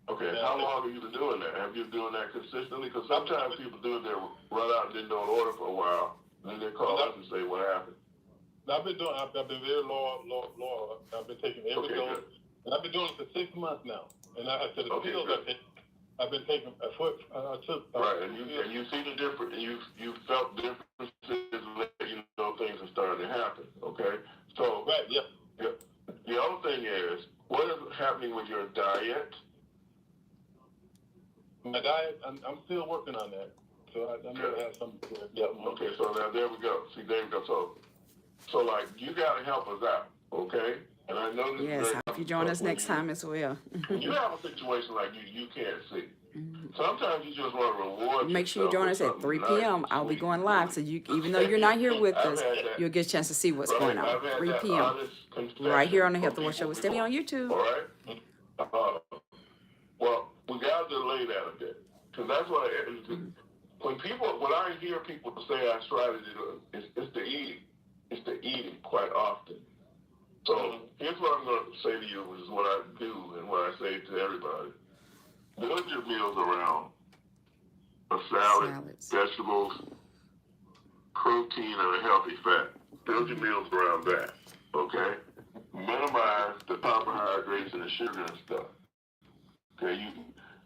Speaker 1: Okay, how long have you been doing that? Have you been doing that consistently? Because sometimes people do it, they run out and then don't order for a while, and then they call us and say, what happened?
Speaker 10: I've been very loyal. I've been taking every dose, and I've been doing it for 6 months now. And I said the pills I've been taking.
Speaker 1: Right, and you see the difference, and you felt differences, you know things are starting to happen. Okay, so
Speaker 10: right, yeah.
Speaker 1: The other thing is, what is happening with your diet?
Speaker 10: My diet, I'm still working on that. So I know I have something to do. Yeah.
Speaker 1: Okay, so now there we go. See, there we go. So like, you got to help us out, okay? And I know this.
Speaker 2: Yes, I hope you join us next time as well.
Speaker 1: You have a situation like you can't see. Sometimes you just want to reward
Speaker 2: Make sure you join us
Speaker 1: yourself
Speaker 2: at
Speaker 1: with
Speaker 2: 3
Speaker 1: something
Speaker 2: p.m.
Speaker 1: nice,
Speaker 2: I'll be
Speaker 1: sweet,
Speaker 2: going live, so you, even though you're not here with
Speaker 1: I've
Speaker 2: us,
Speaker 1: had that.
Speaker 2: you'll get a chance to see what's
Speaker 1: Right?
Speaker 2: going on.
Speaker 1: I've had
Speaker 2: 3
Speaker 1: that
Speaker 2: p.m.
Speaker 1: honest confession
Speaker 2: right here on the
Speaker 1: from
Speaker 2: Health Award
Speaker 1: people
Speaker 2: Show with Stephanie on YouTube.
Speaker 1: All right? Well, we got to delay that a bit. Because that's what when I hear people say I try to do it, it's the eating. It's the eating quite often. So here's what I'm going to say to you, which is what I do and what I say to everybody. Build your meals around a salad,
Speaker 2: Salads.
Speaker 1: vegetables, protein, and a healthy fat. Build your meals around that, okay? Minimize the carbohydrates and the sugar and stuff. Okay,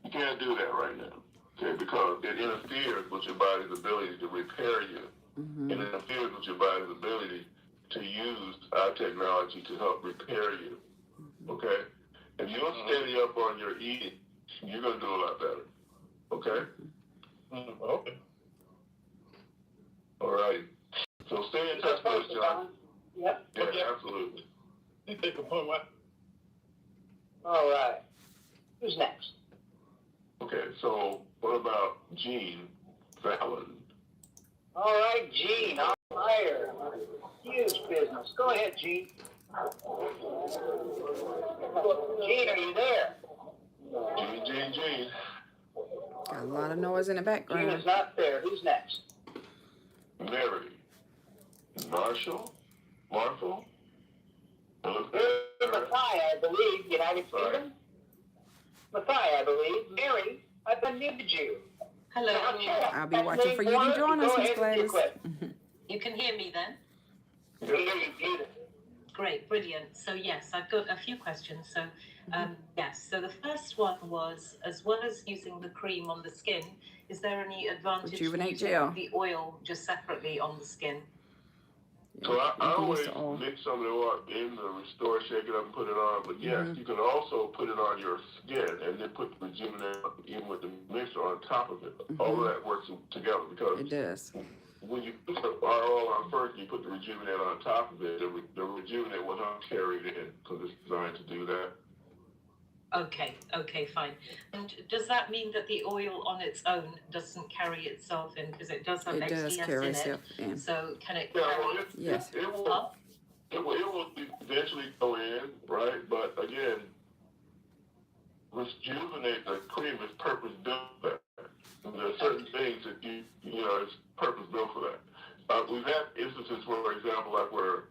Speaker 1: you can't do that right now, okay, because it interferes with your body's ability to repair you.
Speaker 2: Mm-hmm.
Speaker 1: It interferes with your body's ability to use our technology to help repair you, okay? If you'll steady up on your eating, you're going to do a lot better, okay? Okay. All right. So stay in touch with us, John.
Speaker 4: Yep.
Speaker 1: Yeah, absolutely.
Speaker 10: You take a point, what?
Speaker 4: All right. Who's next?
Speaker 1: Okay, so what about Gene Fallon?
Speaker 4: All right, Gene, on fire. Huge business. Go ahead, Gene. Gene, are you there?
Speaker 1: Gene.
Speaker 2: Got a lot of noise in the
Speaker 4: Gene
Speaker 2: background.
Speaker 4: is not there. Who's next?
Speaker 1: Mary. Marshall? Marshall?
Speaker 4: Matthias, I believe, United Kingdom. Matthias, I believe. Mary, I've unmuted you.
Speaker 7: Hello.
Speaker 2: I'll be watching for you to join us, Miss Gladys.
Speaker 7: You can hear me then?
Speaker 4: Beautiful.
Speaker 7: Great, brilliant. So yes, I've got a few questions. So yes, so the first one was, as well as using the cream on the skin, is there any advantage to
Speaker 2: Rejuvenate
Speaker 7: using
Speaker 2: gel.
Speaker 7: the oil just separately on the skin?
Speaker 1: So I
Speaker 2: You can use
Speaker 1: always
Speaker 2: the oil.
Speaker 1: mix some of the oil in the Restore, shake it up, and put it on. But yes, you can also put it on your skin and then put the Rejuvenate even with the mixer on top of it. All of that works together because
Speaker 2: It does.
Speaker 1: when you put the oil on first, you put the Rejuvenate on top of it. The Rejuvenate will help carry it in because it's designed to do that.
Speaker 7: Okay, fine. And does that mean that the oil on its own doesn't carry itself in? Because it does have
Speaker 2: It does
Speaker 7: XDS
Speaker 2: carry
Speaker 7: in it.
Speaker 2: itself in.
Speaker 7: So can it
Speaker 1: Yeah,
Speaker 7: carry
Speaker 1: well,
Speaker 2: Yes.
Speaker 1: it will eventually go in, right? But again, Rejuvenate, the cream is purpose built for that. And there are certain things that it's purpose built for that. We've had instances, for example, like where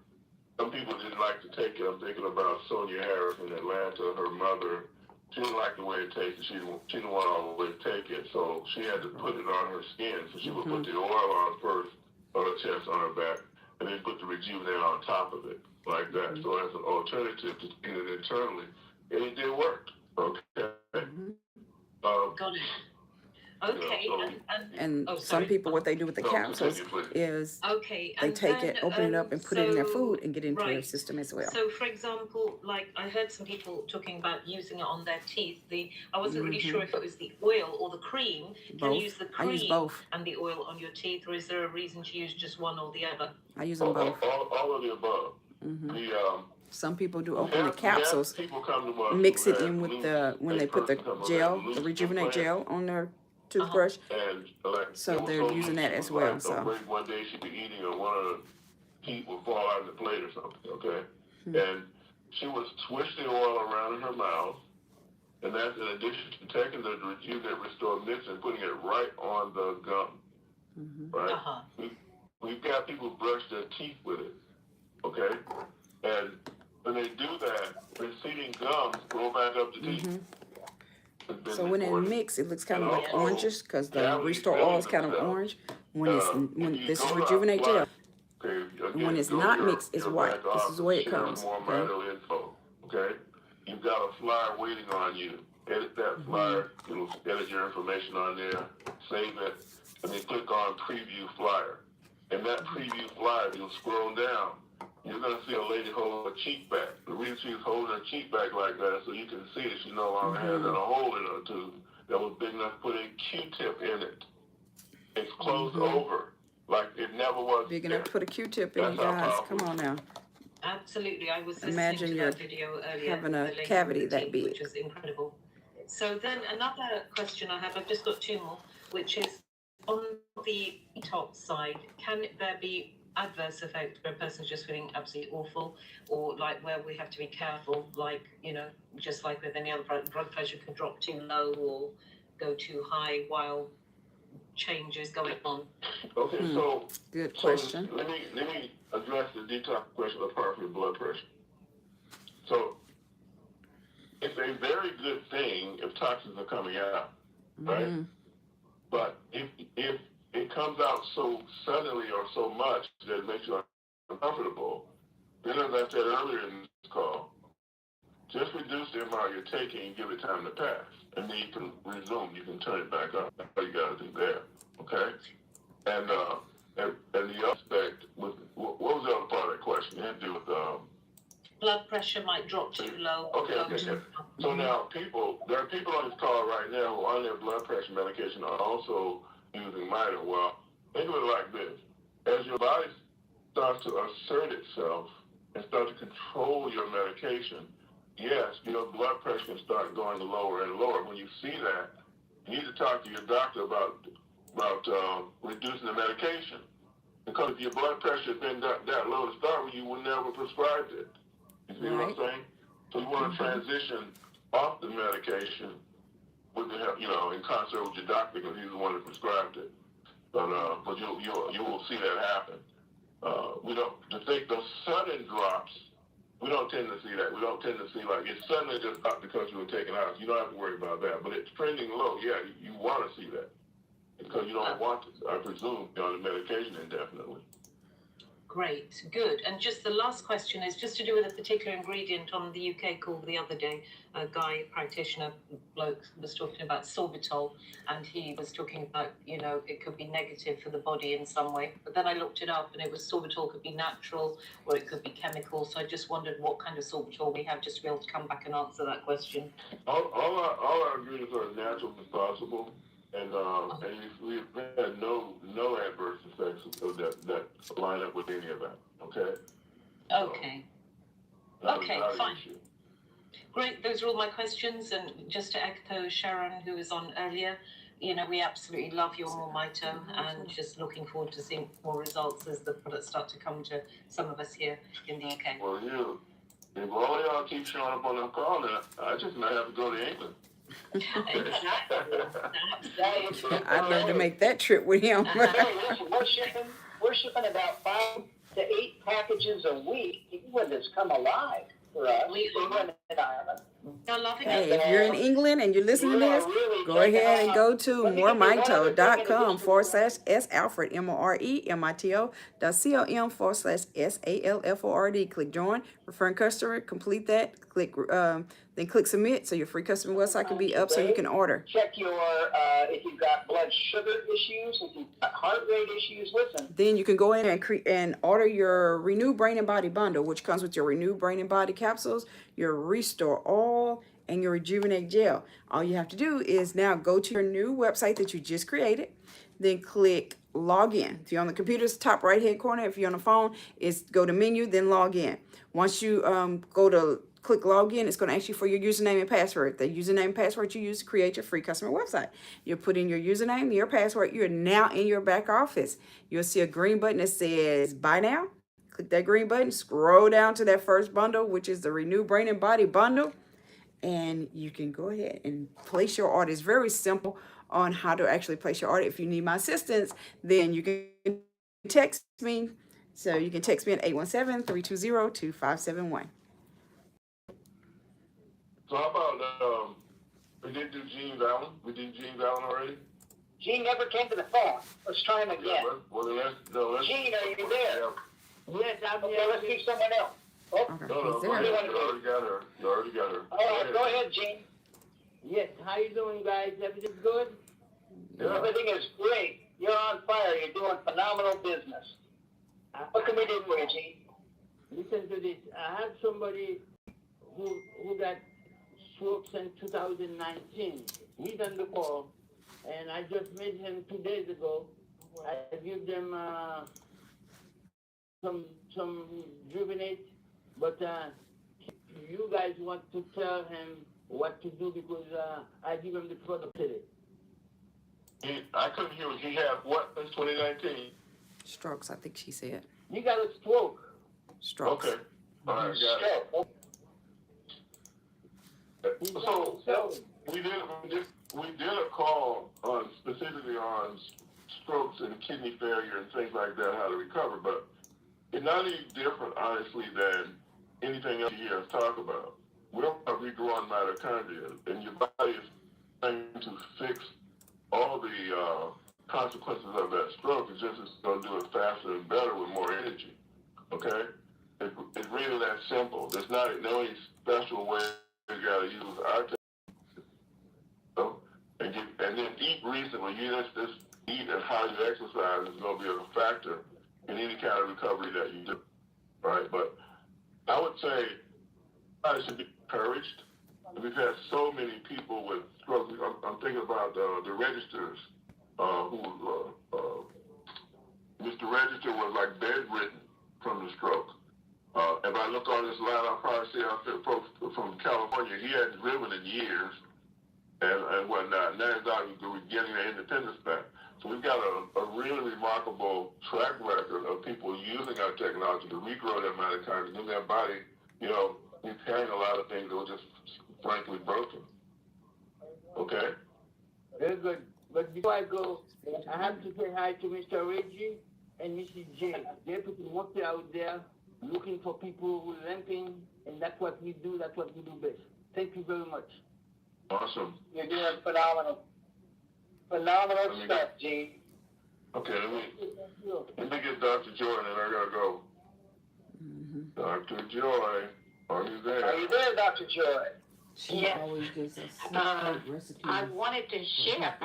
Speaker 1: some people didn't like to take it. I'm thinking about Sonia Harris in Atlanta. Her mother, she didn't like the way it tasted. She didn't want to always take it, so she had to put it on her skin. So she would put the oil on first, on her chest, on her back, and then put the Rejuvenate on top of it, like that. So as an alternative to getting it internally, and it did work. Okay.
Speaker 7: Got it. Okay,
Speaker 2: And
Speaker 7: oh,
Speaker 2: some
Speaker 7: sorry.
Speaker 2: people, what they do with the
Speaker 1: No,
Speaker 2: capsules
Speaker 1: continue, please.
Speaker 2: is
Speaker 7: Okay,
Speaker 2: they
Speaker 7: and
Speaker 2: take
Speaker 7: then,
Speaker 2: it, open it up, and put it in their
Speaker 7: so-
Speaker 2: food and get it into their
Speaker 7: right.
Speaker 2: system as well.
Speaker 7: So, for example, like I heard some people talking about using it on their teeth. I wasn't really sure if it was the oil or the cream. Can
Speaker 2: Both.
Speaker 7: you use the
Speaker 2: I use
Speaker 7: cream
Speaker 2: both.
Speaker 7: and the oil on your teeth, or is there a reason to use just one or the other?
Speaker 2: I use them both.
Speaker 1: All of the above.
Speaker 2: Some people do
Speaker 1: We
Speaker 2: open the
Speaker 1: have
Speaker 2: capsules,
Speaker 1: people come to us
Speaker 2: mix
Speaker 1: who
Speaker 2: it
Speaker 1: have
Speaker 2: in with
Speaker 1: loose-
Speaker 2: when they put the
Speaker 1: come with
Speaker 2: gel,
Speaker 1: loose
Speaker 2: the Rejuvenate
Speaker 1: implant,
Speaker 2: gel on their toothbrush.
Speaker 1: And like,
Speaker 2: So they're
Speaker 1: so
Speaker 2: using that
Speaker 1: she
Speaker 2: as
Speaker 1: was
Speaker 2: well,
Speaker 1: like,
Speaker 2: so.
Speaker 1: "Don't break one day she'd be eating and one of the teeth would fall out of the plate or something, okay? And she would swish the oil around in her mouth, and that's in addition to taking the Rejuvenate Restore mix and putting it right on the gum, right? We've got people brush their teeth with it, okay? And when they do that, receding gums go back up the teeth. It's been
Speaker 2: So when it
Speaker 1: reported.
Speaker 2: mix, it looks kind of
Speaker 1: And
Speaker 2: like
Speaker 1: also,
Speaker 2: orangish because the
Speaker 1: cavities
Speaker 2: Restore
Speaker 1: filling
Speaker 2: oil is kind of
Speaker 1: themselves.
Speaker 2: orange. When
Speaker 1: If
Speaker 2: this
Speaker 1: you
Speaker 2: is
Speaker 1: go to
Speaker 2: Rejuvenate
Speaker 1: apply-
Speaker 2: gel,
Speaker 1: Okay, again,
Speaker 2: when it's
Speaker 1: go
Speaker 2: not
Speaker 1: your-
Speaker 2: mixed, it's
Speaker 1: your
Speaker 2: white.
Speaker 1: back
Speaker 2: This is the way it
Speaker 1: office, share
Speaker 2: comes,
Speaker 1: more
Speaker 2: okay?
Speaker 1: vital info, okay? You've got a flyer waiting on you. Edit that flyer. It'll edit your information on there. Save it, and then click on Preview Flyer. And that preview flyer, you'll scroll down. You're gonna see a lady hold her cheek back. The reason she's holding her cheek back like that is so you can see that she no longer has a hole in her tooth that was big enough to put a Q-tip in it. It's closed over, like it never was.
Speaker 2: Big enough to put a Q-tip in, you
Speaker 1: That's how
Speaker 2: guys.
Speaker 1: powerful
Speaker 2: Come on now.
Speaker 7: Absolutely, I was listening
Speaker 2: Imagine
Speaker 7: to
Speaker 2: you're
Speaker 7: that video earlier.
Speaker 2: having
Speaker 7: with
Speaker 2: a
Speaker 7: the lady
Speaker 2: cavity
Speaker 7: with the
Speaker 2: that
Speaker 7: teeth,
Speaker 2: big.
Speaker 7: which was incredible.
Speaker 11: So then another question I have, I've just got two more, which is on the detox side, can there be adverse effects where a person's just feeling absolutely awful, or like where we have to be careful, like, just like with any other blood pressure can drop too low or go too high while change is going on?
Speaker 1: Okay, so
Speaker 2: Good question.
Speaker 1: let me address the detox question apart from blood pressure. So it's a very good thing if toxins are coming out, right? But if it comes out so suddenly or so much that it makes you uncomfortable, then as I said earlier in this call, just reduce the amount you're taking and give it time to pass. And then you can resume, you can turn it back up. That's all you gotta do there, okay? And the aspect with, what was the other part of that question? It had to do with,
Speaker 11: Blood pressure might drop too low.
Speaker 1: Okay. So now there are people on this call right now who are on their blood pressure medication are also using Mito. Well, think of it like this. As your body starts to assert itself and start to control your medication, yes, your blood pressure can start going lower and lower. When you see that, you need to talk to your doctor about reducing the medication. Because if your blood pressure has been that low to start with, you would never prescribed it. You see what I'm saying? So you want to transition off the medication with the help, in concert with your doctor, because he's the one that prescribed it. But you will see that happen. We don't to think those sudden drops. We don't tend to see that. We don't tend to see like it suddenly just up because you were taking out. You don't have to worry about that. But it's trending low. Yeah, you want to see that because you don't want to, I presume, be on the medication indefinitely.
Speaker 11: Great, good. And just the last question is just to do with a particular ingredient on the UK call the other day. A guy, a practitioner bloke, was talking about sorbitol, and he was talking about, it could be negative for the body in some way. But then I looked it up, and it was sorbitol could be natural or it could be chemical. So I just wondered what kind of sorbitol we have, just to be able to come back and answer that question.
Speaker 1: All our ingredients are as natural as possible. And we've had no adverse effects that line up with any of that. Okay.
Speaker 11: Okay. Okay, fine. Great. Those are all my questions. And just to echo Sharon, who was on earlier, we absolutely love your Mito, and just looking forward to seeing more results as the products start to come to some of us here in the UK.
Speaker 1: Well, if all y'all keep showing up on the call, then I just might have to go to England.
Speaker 2: I'd love to make that trip with him.
Speaker 4: We're shipping about 5 to 8 packages a week. England has come alive for us. England and Ireland.
Speaker 2: Hey, if you're in England and you're listening to this, go ahead and go to moremito.com/S Alfred, moremito.com/SALFORD. Click join, referring customer, complete that, then click submit so your free customer website can be up so you can order.
Speaker 4: Check your, if you've got blood sugar issues, if you've got heart rate issues, listen.
Speaker 2: Then you can go in and order your Renew Brain and Body bundle, which comes with your Renew Brain and Body capsules, your Restore Oil, and your Rejuvenate Gel. All you have to do is now go to your new website that you just created, then click log in. If you're on the computer's top right hand corner, if you're on the phone, it's go to menu, then log in. Once you go to click log in, it's going to ask you for your username and password. The username and password you use to create your free customer website. You put in your username, your password. You're now in your back office. You'll see a green button that says buy now. Click that green button, scroll down to that first bundle, which is the Renew Brain and Body bundle, and you can go ahead and place your order. It's very simple on how to actually place your order. If you need my assistance, then you can text me. So you can text me at 817-320-2571.
Speaker 1: So how about, we did do Gene Allen? We did Gene Allen already?
Speaker 4: Gene never came to the phone. Let's try him again.
Speaker 1: Yeah, well, let's
Speaker 4: Gene, are you there?
Speaker 9: Yes, I'm
Speaker 4: Okay,
Speaker 9: here.
Speaker 4: let's keep someone else. Oh,
Speaker 2: Okay,
Speaker 1: No,
Speaker 2: he's
Speaker 1: you
Speaker 2: there.
Speaker 1: already got her.
Speaker 4: all right, go ahead, Gene.
Speaker 9: Yes, how you doing, guys? Everything good?
Speaker 1: Yeah.
Speaker 4: Everything is great. You're on fire. You're doing phenomenal business. What can we do for you, Gene?
Speaker 9: Listen to this. I have somebody who got strokes in 2019. He's on the call, and I just met him 2 days ago. I give them some Juvenate, but you guys want to tell him
Speaker 12: what to do because I give him the product today.
Speaker 1: I couldn't hear. He had what since 2019?
Speaker 2: Strokes, I think she said.
Speaker 12: He got a stroke.
Speaker 2: Strokes.
Speaker 1: Okay. All right, got it. So we did a call on specifically on strokes and kidney failure and things like that, how to recover, but it's not any different, honestly, than anything else you hear us talk about. We don't have regrowing mitochondria, and your body is trying to fix all the consequences of that stroke. It's just going to do it faster and better with more energy. Okay? It's really that simple. There's not no any special way you got to use our technique. And then eat reasonably. You just eat and how you exercise is going to be a factor in any kind of recovery that you do. Right? But I would say I should be encouraged. We've had so many people with strokes. I'm thinking about the registers Mr. Register was like bedridden from the stroke. If I look on this line, I'll probably see folks from California. He hadn't driven in years and whatnot. Now he's out getting their independence back. So we've got a really remarkable track record of people using our technology to regrow their mitochondria in their body, repairing a lot of things that were just frankly broken. Okay?
Speaker 12: Very good. But before I go, I have to say hi to Mr. Reggie and Mrs. J. They're putting work out there, looking for people who are limping, and that's what we do. That's what we do best. Thank you very much.
Speaker 1: Awesome.
Speaker 4: You're doing phenomenal stuff, G.
Speaker 1: Okay, let me get Dr. Joy, and then I gotta go. Dr. Joy, are you there?
Speaker 4: Are you there, Dr. Joy?
Speaker 2: She always gives us recipes.
Speaker 13: I wanted to share.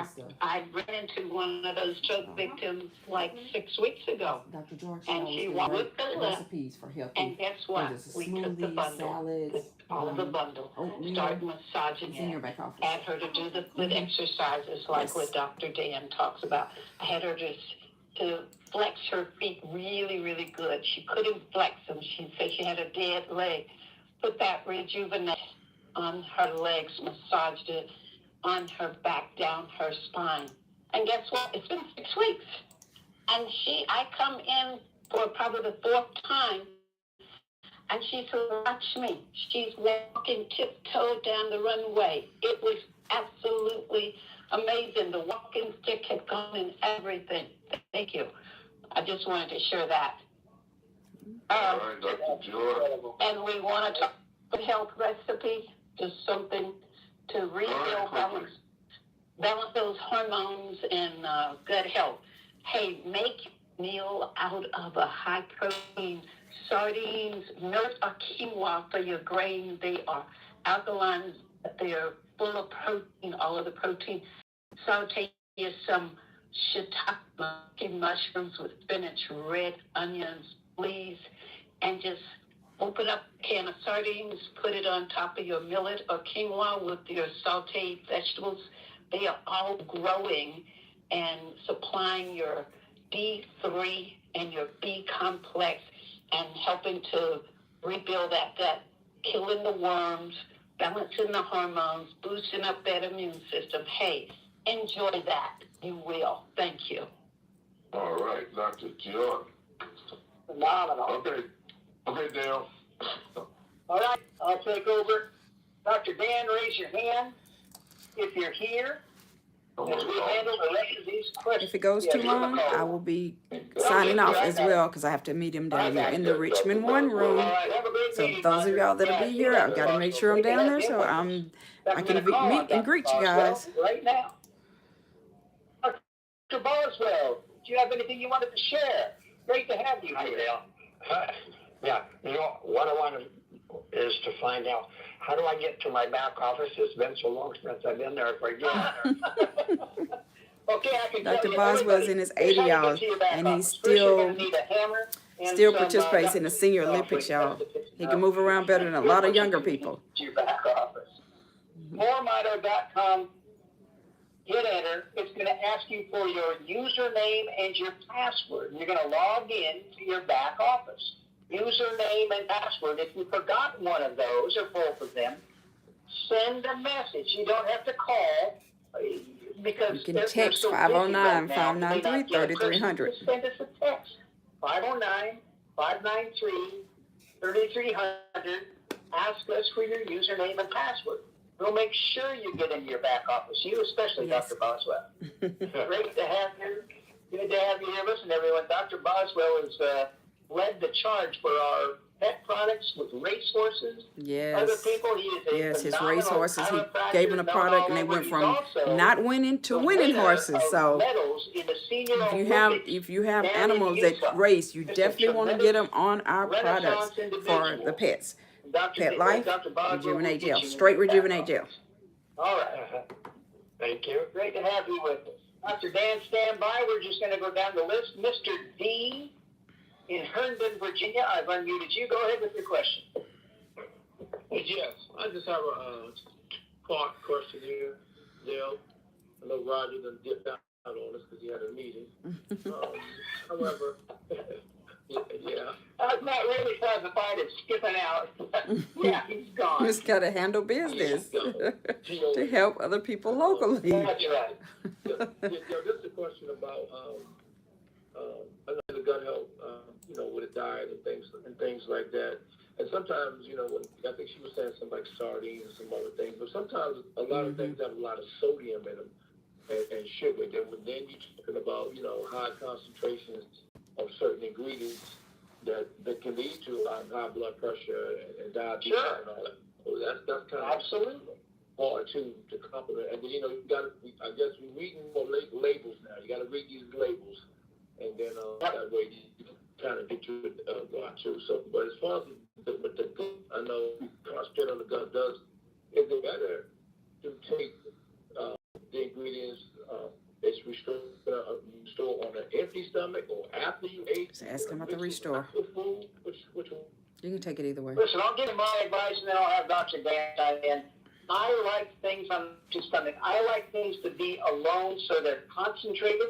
Speaker 13: I ran into one of those stroke victims like 6 weeks ago.
Speaker 2: Dr. George,
Speaker 13: and she wanted the
Speaker 2: recipes for healthy.
Speaker 13: And guess what? We took the bundle,
Speaker 2: salads,
Speaker 13: all of the bundle, started massaging
Speaker 2: in your
Speaker 13: it,
Speaker 2: back office.
Speaker 13: had her to do the good exercises like what Dr. Dan talks about. I had her to flex her feet really, really good. She couldn't flex them. She said she had a dead leg. Put that rejuvenate on her legs, massaged it on her back, down her spine. And guess what? It's been 6 weeks. And I come in for probably the 4th time, and she said, watch me. She's walking tiptoe down the runway. It was absolutely amazing. The walking stick had gone and everything. Thank you. I just wanted to share that.
Speaker 1: All right, Dr. Joy.
Speaker 13: And we want to talk about health recipe, just something to rebuild, balance those hormones and good health. Hey, make meal out of a high protein sardines, nut or quinoa for your grain. They are alkaline, they are full of protein, all of the protein. Saute some shiitake mushrooms with spinach, red onions, please, and just open up a can of sardines, put it on top of your millet or quinoa with your sauteed vegetables. They are all growing and supplying your D3 and your B complex and helping to rebuild that gut, killing the worms, balancing the hormones, boosting up that immune system. Hey, enjoy that. You will. Thank you.
Speaker 1: All right, Dr. Joy.
Speaker 4: Phenomenal.
Speaker 1: Okay, Dale.
Speaker 4: All right, I'll take over. Dr. Dan, raise your hand if you're here. As we handle the rest of these questions.
Speaker 2: If it goes too long, I will be signing off as well because I have to meet him down there in the Richmond 1 room. So those of y'all that'll be here, I've got to make sure I'm down there so I can meet and greet you guys.
Speaker 4: Right now. Dr. Boswell, do you have anything you wanted to share? Great to have you here.
Speaker 14: Yeah, what I want is to find out, how do I get to my back office? It's been so long since I've been there, I forget.
Speaker 4: Okay, I can
Speaker 2: Dr. Boswell's in his 80, y'all, and he still participates in the Senior Olympics, y'all. He can move around better than a lot of younger people.
Speaker 4: Your back office. MoreMito.com. Hit enter. It's going to ask you for your username and your password. You're going to log in to your back office. Username and password. If you forgot one of those or both of them, send a message. You don't have to call because
Speaker 2: You can
Speaker 4: they're
Speaker 2: text
Speaker 4: so busy right
Speaker 2: 509
Speaker 4: now,
Speaker 2: 593
Speaker 4: they may not get a person.
Speaker 2: 3300.
Speaker 4: Just send us a text. 509-593-3300. Ask us for your username and password. We'll make sure you get into your back office. You especially,
Speaker 2: Yes.
Speaker 4: Dr. Boswell. Great to have you. Good to have you here. Listen, everyone, Dr. Boswell has led the charge for our pet products with racehorses.
Speaker 2: Yes.
Speaker 4: Other people, he is a
Speaker 2: Yes, his
Speaker 4: phenomenal
Speaker 2: racehorses, he
Speaker 4: chiropractor,
Speaker 2: gave them a
Speaker 4: known
Speaker 2: product
Speaker 4: all
Speaker 2: and they
Speaker 4: over.
Speaker 2: went
Speaker 4: He's
Speaker 2: from
Speaker 4: also
Speaker 2: not winning to
Speaker 4: the
Speaker 2: winning
Speaker 4: winner
Speaker 2: horses.
Speaker 4: of
Speaker 2: So
Speaker 4: medals in the senior
Speaker 2: if you have
Speaker 4: down in
Speaker 2: animals that
Speaker 4: Utah.
Speaker 2: race, you
Speaker 4: Just a
Speaker 2: definitely want to get them on our
Speaker 4: Renaissance
Speaker 2: products for
Speaker 4: individual.
Speaker 2: the pets.
Speaker 4: Dr.
Speaker 2: Pet Life,
Speaker 4: Dr. Boswell will
Speaker 2: Rejuvenate
Speaker 4: get
Speaker 2: Gel,
Speaker 4: you in
Speaker 2: straight
Speaker 4: your back
Speaker 2: Rejuvenate
Speaker 4: office.
Speaker 2: Gel.
Speaker 4: All right.
Speaker 14: Thank you.
Speaker 4: Great to have you with us. Dr. Dan, stand by. We're just going to go down the list. Mr. D in Herndon, Virginia. I've unmuted you. Go ahead with your question.
Speaker 15: Yes, I just have a thought question here, Dale. I know Roger done dipped out on us because he had a meeting. However, yeah.
Speaker 4: I'm not really classified as skipping out. Yeah, he's gone.
Speaker 2: Just got to handle business to help other people locally.
Speaker 4: That's right.
Speaker 15: Yeah, just a question about I know the gut health, with a diet and things like that. And sometimes, when I think she was saying something like sardines and some other things, but sometimes a lot of things have a lot of sodium in them and sugar. Then you're talking about, high concentrations of certain ingredients that can lead to high blood pressure and diabetes and all that. So that's kind of
Speaker 4: absolutely
Speaker 15: hard to complement. And then, you got to, I guess we're reading more labels now. You got to read these labels, and then that way you kind of get to it too. So, but as far as the I know concentrate on the gut does. Is it better to take the ingredients it's restore on an empty stomach or after you ate?
Speaker 2: Just ask him about the restore.
Speaker 15: Food? Which one?
Speaker 2: You can take it either way.
Speaker 4: Listen, I'll give you my advice and then I'll have Dr. Dan chime in. I like things on the stomach. I like things to be alone so they're concentrated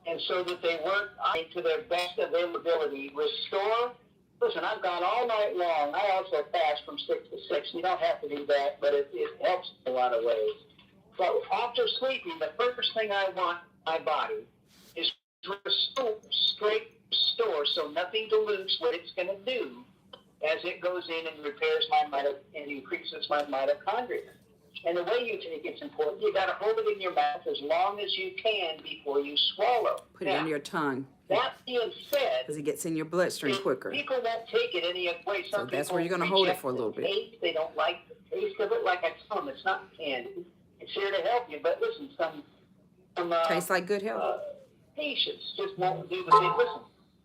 Speaker 4: and so that they work to their best availability. Restore. Listen, I've gone all night long. I also fast from 6 to 6. You don't have to do that, but it helps in a lot of ways. So after sleeping, the first thing I want in my body is to restore so nothing dilutes what it's going to do as it goes in and repairs and increases my mitochondria. And the way you take it's important. You got to hold it in your mouth as long as you can before you swallow.
Speaker 2: Put it under your tongue.
Speaker 4: That being said,
Speaker 2: because it gets in your bloodstream quicker.
Speaker 4: People won't take it any way.
Speaker 2: So that's where you're going to hold it for a little bit.
Speaker 4: They don't like the taste of it. Like I tell them, it's not candy. It's here to help you. But listen, some
Speaker 2: tastes like good health.
Speaker 4: Patients just won't do the thing. Listen,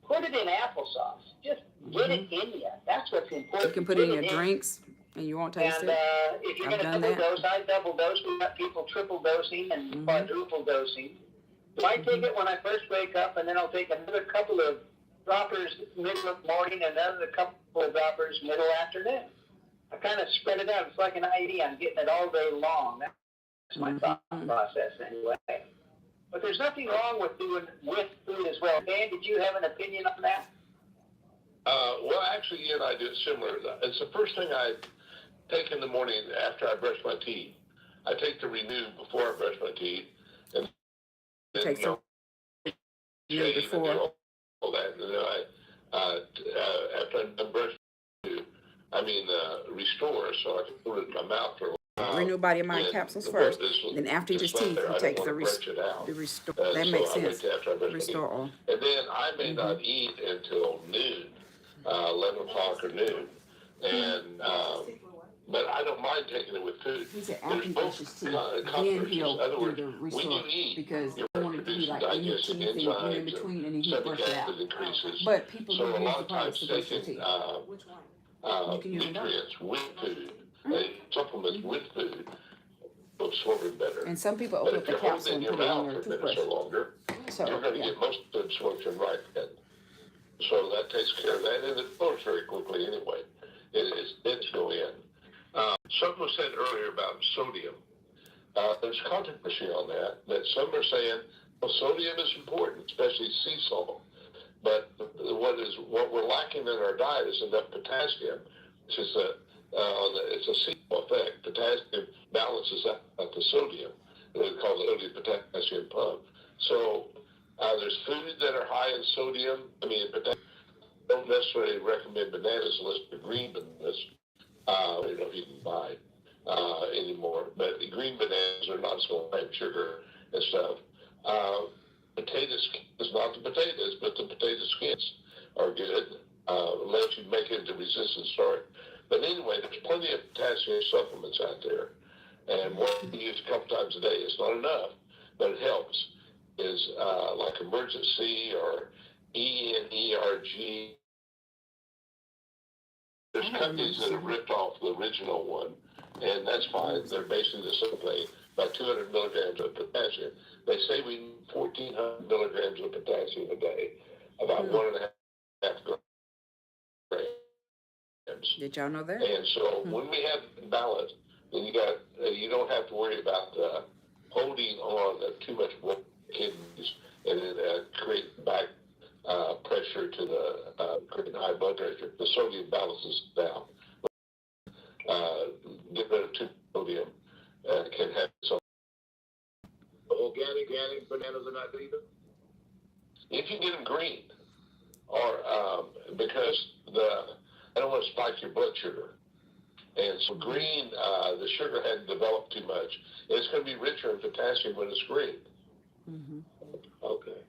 Speaker 4: put it in applesauce. Just get it in you. That's what's important.
Speaker 2: You can put it in your drinks, and you won't taste it.
Speaker 4: If you're
Speaker 2: I've
Speaker 4: going to
Speaker 2: done
Speaker 4: double
Speaker 2: that.
Speaker 4: dose, I double dose. We've got people triple dosing and quadruple dosing. So I take it when I first wake up, and then I'll take another couple of droppers middle of morning, and another couple of droppers middle afternoon. I kind of spread it out. It's like an IV. I'm getting it all day long. That's my thought process anyway. But there's nothing wrong with doing with food as well. Dan, did you have an opinion on that?
Speaker 1: Well, actually, you and I did similar. It's the first thing I take in the morning after I brush my teeth. I take the Renew before I brush my teeth. And then,
Speaker 2: Take some
Speaker 1: shave
Speaker 2: before.
Speaker 1: and do all that. And then after I'm done brushing, Restore, so I can put it in my mouth for a while.
Speaker 2: Renew Body and Mind capsules first. Then after he
Speaker 1: just
Speaker 2: his teeth,
Speaker 1: there. I
Speaker 2: he
Speaker 1: don't
Speaker 2: takes
Speaker 1: wanna
Speaker 2: the
Speaker 1: brush it out.
Speaker 2: Restore.
Speaker 1: So
Speaker 2: That makes
Speaker 1: I wait
Speaker 2: sense.
Speaker 1: till after I brush my
Speaker 2: Restore
Speaker 1: teeth.
Speaker 2: oil.
Speaker 1: And then I may not eat until noon, 11 o'clock or noon. And, but I don't mind taking it with food.
Speaker 2: He said
Speaker 1: There's
Speaker 2: after he
Speaker 1: both
Speaker 2: brushes his teeth,
Speaker 1: controversies.
Speaker 2: then he'll
Speaker 1: In other
Speaker 2: do
Speaker 1: words,
Speaker 2: the
Speaker 1: when
Speaker 2: restore
Speaker 1: you eat,
Speaker 2: because
Speaker 1: you're
Speaker 2: you want it to be
Speaker 1: producing
Speaker 2: like in your
Speaker 1: digestive
Speaker 2: teeth and in
Speaker 1: enzymes
Speaker 2: between, and then
Speaker 1: and
Speaker 2: he
Speaker 1: stomach
Speaker 2: brushes it out.
Speaker 1: acid increases.
Speaker 2: But people
Speaker 1: So
Speaker 2: do
Speaker 1: a
Speaker 2: use
Speaker 1: lot
Speaker 2: the
Speaker 1: of
Speaker 2: products
Speaker 1: times
Speaker 2: to brush their
Speaker 1: taking
Speaker 2: teeth. You can use them both.
Speaker 1: nutrients with food, supplements with food, will absorb it better.
Speaker 2: And some people
Speaker 1: But
Speaker 2: open
Speaker 1: if
Speaker 2: up the
Speaker 1: you're holding
Speaker 2: capsule
Speaker 1: it in
Speaker 2: and
Speaker 1: your
Speaker 2: put it on
Speaker 1: mouth
Speaker 2: their
Speaker 1: for minutes
Speaker 2: toothbrush.
Speaker 1: or longer,
Speaker 2: So,
Speaker 1: you're going to
Speaker 2: yeah.
Speaker 1: get most of the absorption right then. So that takes care of that, and it flows very quickly anyway. It's meant to go in. Something was said earlier about sodium. There's controversy on that some are saying, well, sodium is important, especially sea salt. But what we're lacking in our diet is enough potassium, which is It's a sequel effect. Potassium balances out the sodium. It's called the sodium potassium pump. So there's food that are high in sodium. I mean, don't necessarily recommend bananas unless they're green bananas. I don't know if you can buy anymore, but the green bananas are not so high in sugar and stuff. Potato skins, not the potatoes, but the potato skins are good, unless you make it into resistant starch. But anyway, there's plenty of potassium supplements out there, and one you use a couple times a day. It's not enough, but it helps. Is like Emergency or ENERG. There's companies that have ripped off the original one, and that's fine. They're basically the same thing, about 200 milligrams of potassium. They say we need 1,400 milligrams of potassium a day, about 1.5 grams.
Speaker 2: Did y'all know that?
Speaker 1: And so when we have balance, then you don't have to worry about holding on too much blood kidneys and then create back pressure to the creating high blood pressure. The sodium balances down. Get rid of too much sodium can have some.
Speaker 15: Organic bananas are not either?
Speaker 1: If you get them green, or because I don't want to spike your blood sugar. And so green, the sugar hadn't developed too much. It's going to be richer in potassium when it's green.
Speaker 15: Okay.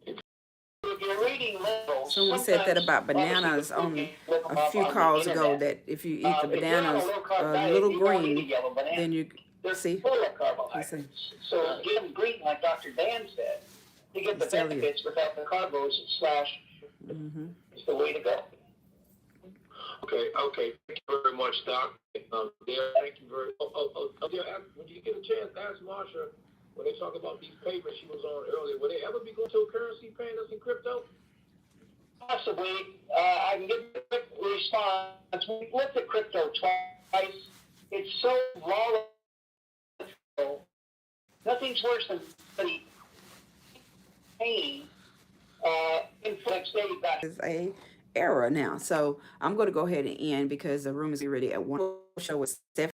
Speaker 4: If you're reading labels,
Speaker 2: Someone said that about bananas on a few calls ago, that if you eat the bananas a little green, then you see.
Speaker 4: Full of carbohydrates. So get them green, like Dr. Dan said, to get the benefits without the carbos slash. It's the way to go.
Speaker 15: Okay. Thank you very much, Doc. Dale, thank you very much. When you get a chance, ask Marsha, when they talk about these papers she was on earlier, will they ever be going to a currency paying us in crypto?
Speaker 4: Possibly. I can give a quick response. We've looked at crypto twice. It's so volatile. Nothing's worse than somebody paying influx day back.
Speaker 2: Is a error now. So I'm going to go ahead and end because the room is ready at 1. Show with 7.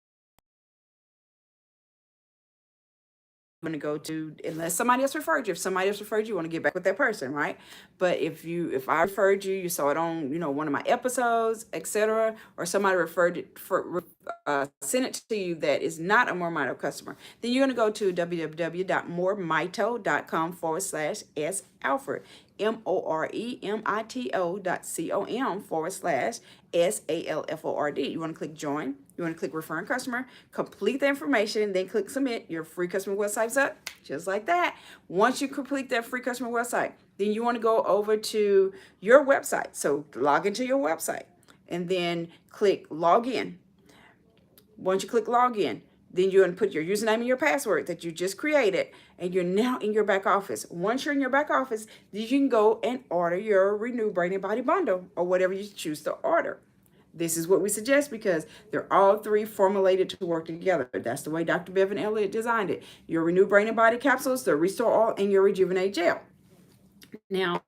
Speaker 2: I'm going to go to, unless somebody else referred you. If somebody else referred you, you want to get back with that person, right? But if I referred you, you saw it on, one of my episodes, etc., or somebody referred it sent it to you that is not a Mormito customer, then you're going to go to www.moremito.com/S Alfred, moremito.com/SALFORD. You want to click join. You want to click referring customer, complete the information, then click submit. Your free customer website's up, just like that. Once you complete that free customer website, then you want to go over to your website. So log into your website and then click log in. Once you click log in, then you're going to put your username and your password that you just created, and you're now in your back office. Once you're in your back office, then you can go and order your Renew Brain and Body Bundle or whatever you choose to order. This is what we suggest because they're all three formulated to work together. That's the way Dr. Bevan Elliott designed it. Your Renew Brain and Body capsules, the Restore Oil, and your Rejuvenate Gel. Now,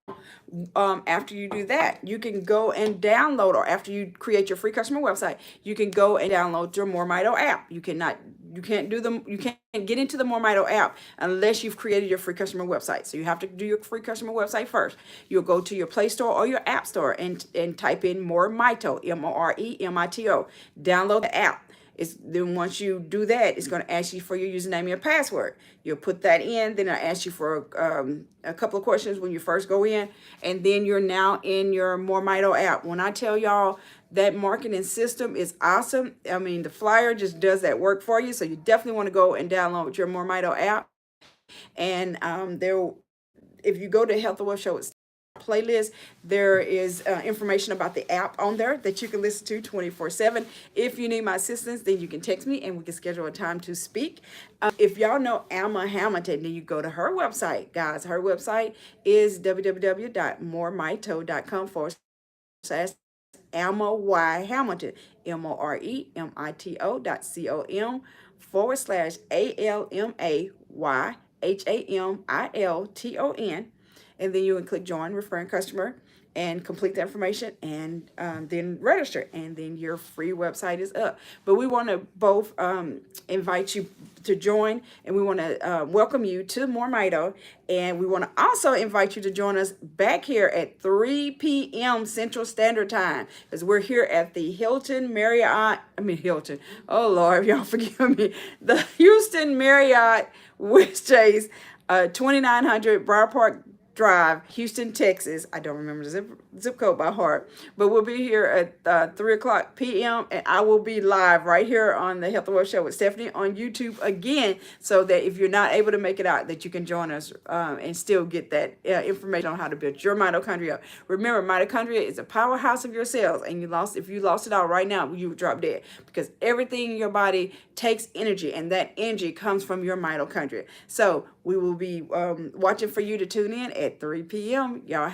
Speaker 2: after you do that, you can go and download, or after you create your free customer website, you can go and download your Mormito app. You can't get into the Mormito app unless you've created your free customer website. So you have to do your free customer website first. You'll go to your Play Store or your App Store and type in Mormito, MOREMITO. Download the app. Then once you do that, it's going to ask you for your username and your password. You'll put that in. Then it'll ask you for a couple of questions when you first go in. And then you're now in your Mormito app. When I tell y'all that marketing system is awesome, I mean, the flyer just does that work for you. So you definitely want to go and download your Mormito app. And if you go to Health and Wealth Show playlist, there is information about the app on there that you can listen to 24/7. If you need my assistance, then you can text me and we can schedule a time to speak. If y'all know Alma Hamilton, then you go to her website, guys. Her website is www.moremito.com/Alma Y Hamilton, MOREMITO.com/ALMAYHAMILTON. And then you can click join referring customer, and complete the information, and then register, and then your free website is up. But we want to both invite you to join, and we want to welcome you to More Mito, and we want to also invite you to join us back here at 3 p.m. Central Standard Time, as we're here at the Hilton oh Lord, y'all forgive me, the Houston Marriott West Chase, 2900 Briar Park Drive, Houston, Texas. I don't remember the zip code by heart, but we'll be here at 3 o'clock p.m. and I will be live right here on the Health and Wealth Show with Stephanie on YouTube again, so that if you're not able to make it out, that you can join us and still get that information on how to build your mitochondria. Remember, mitochondria is a powerhouse of your cells, and if you lost it all right now, you would drop dead, because everything in your body takes energy, and that energy comes from your mitochondria. So we will be watching for you to tune in at 3 p.m. Y'all have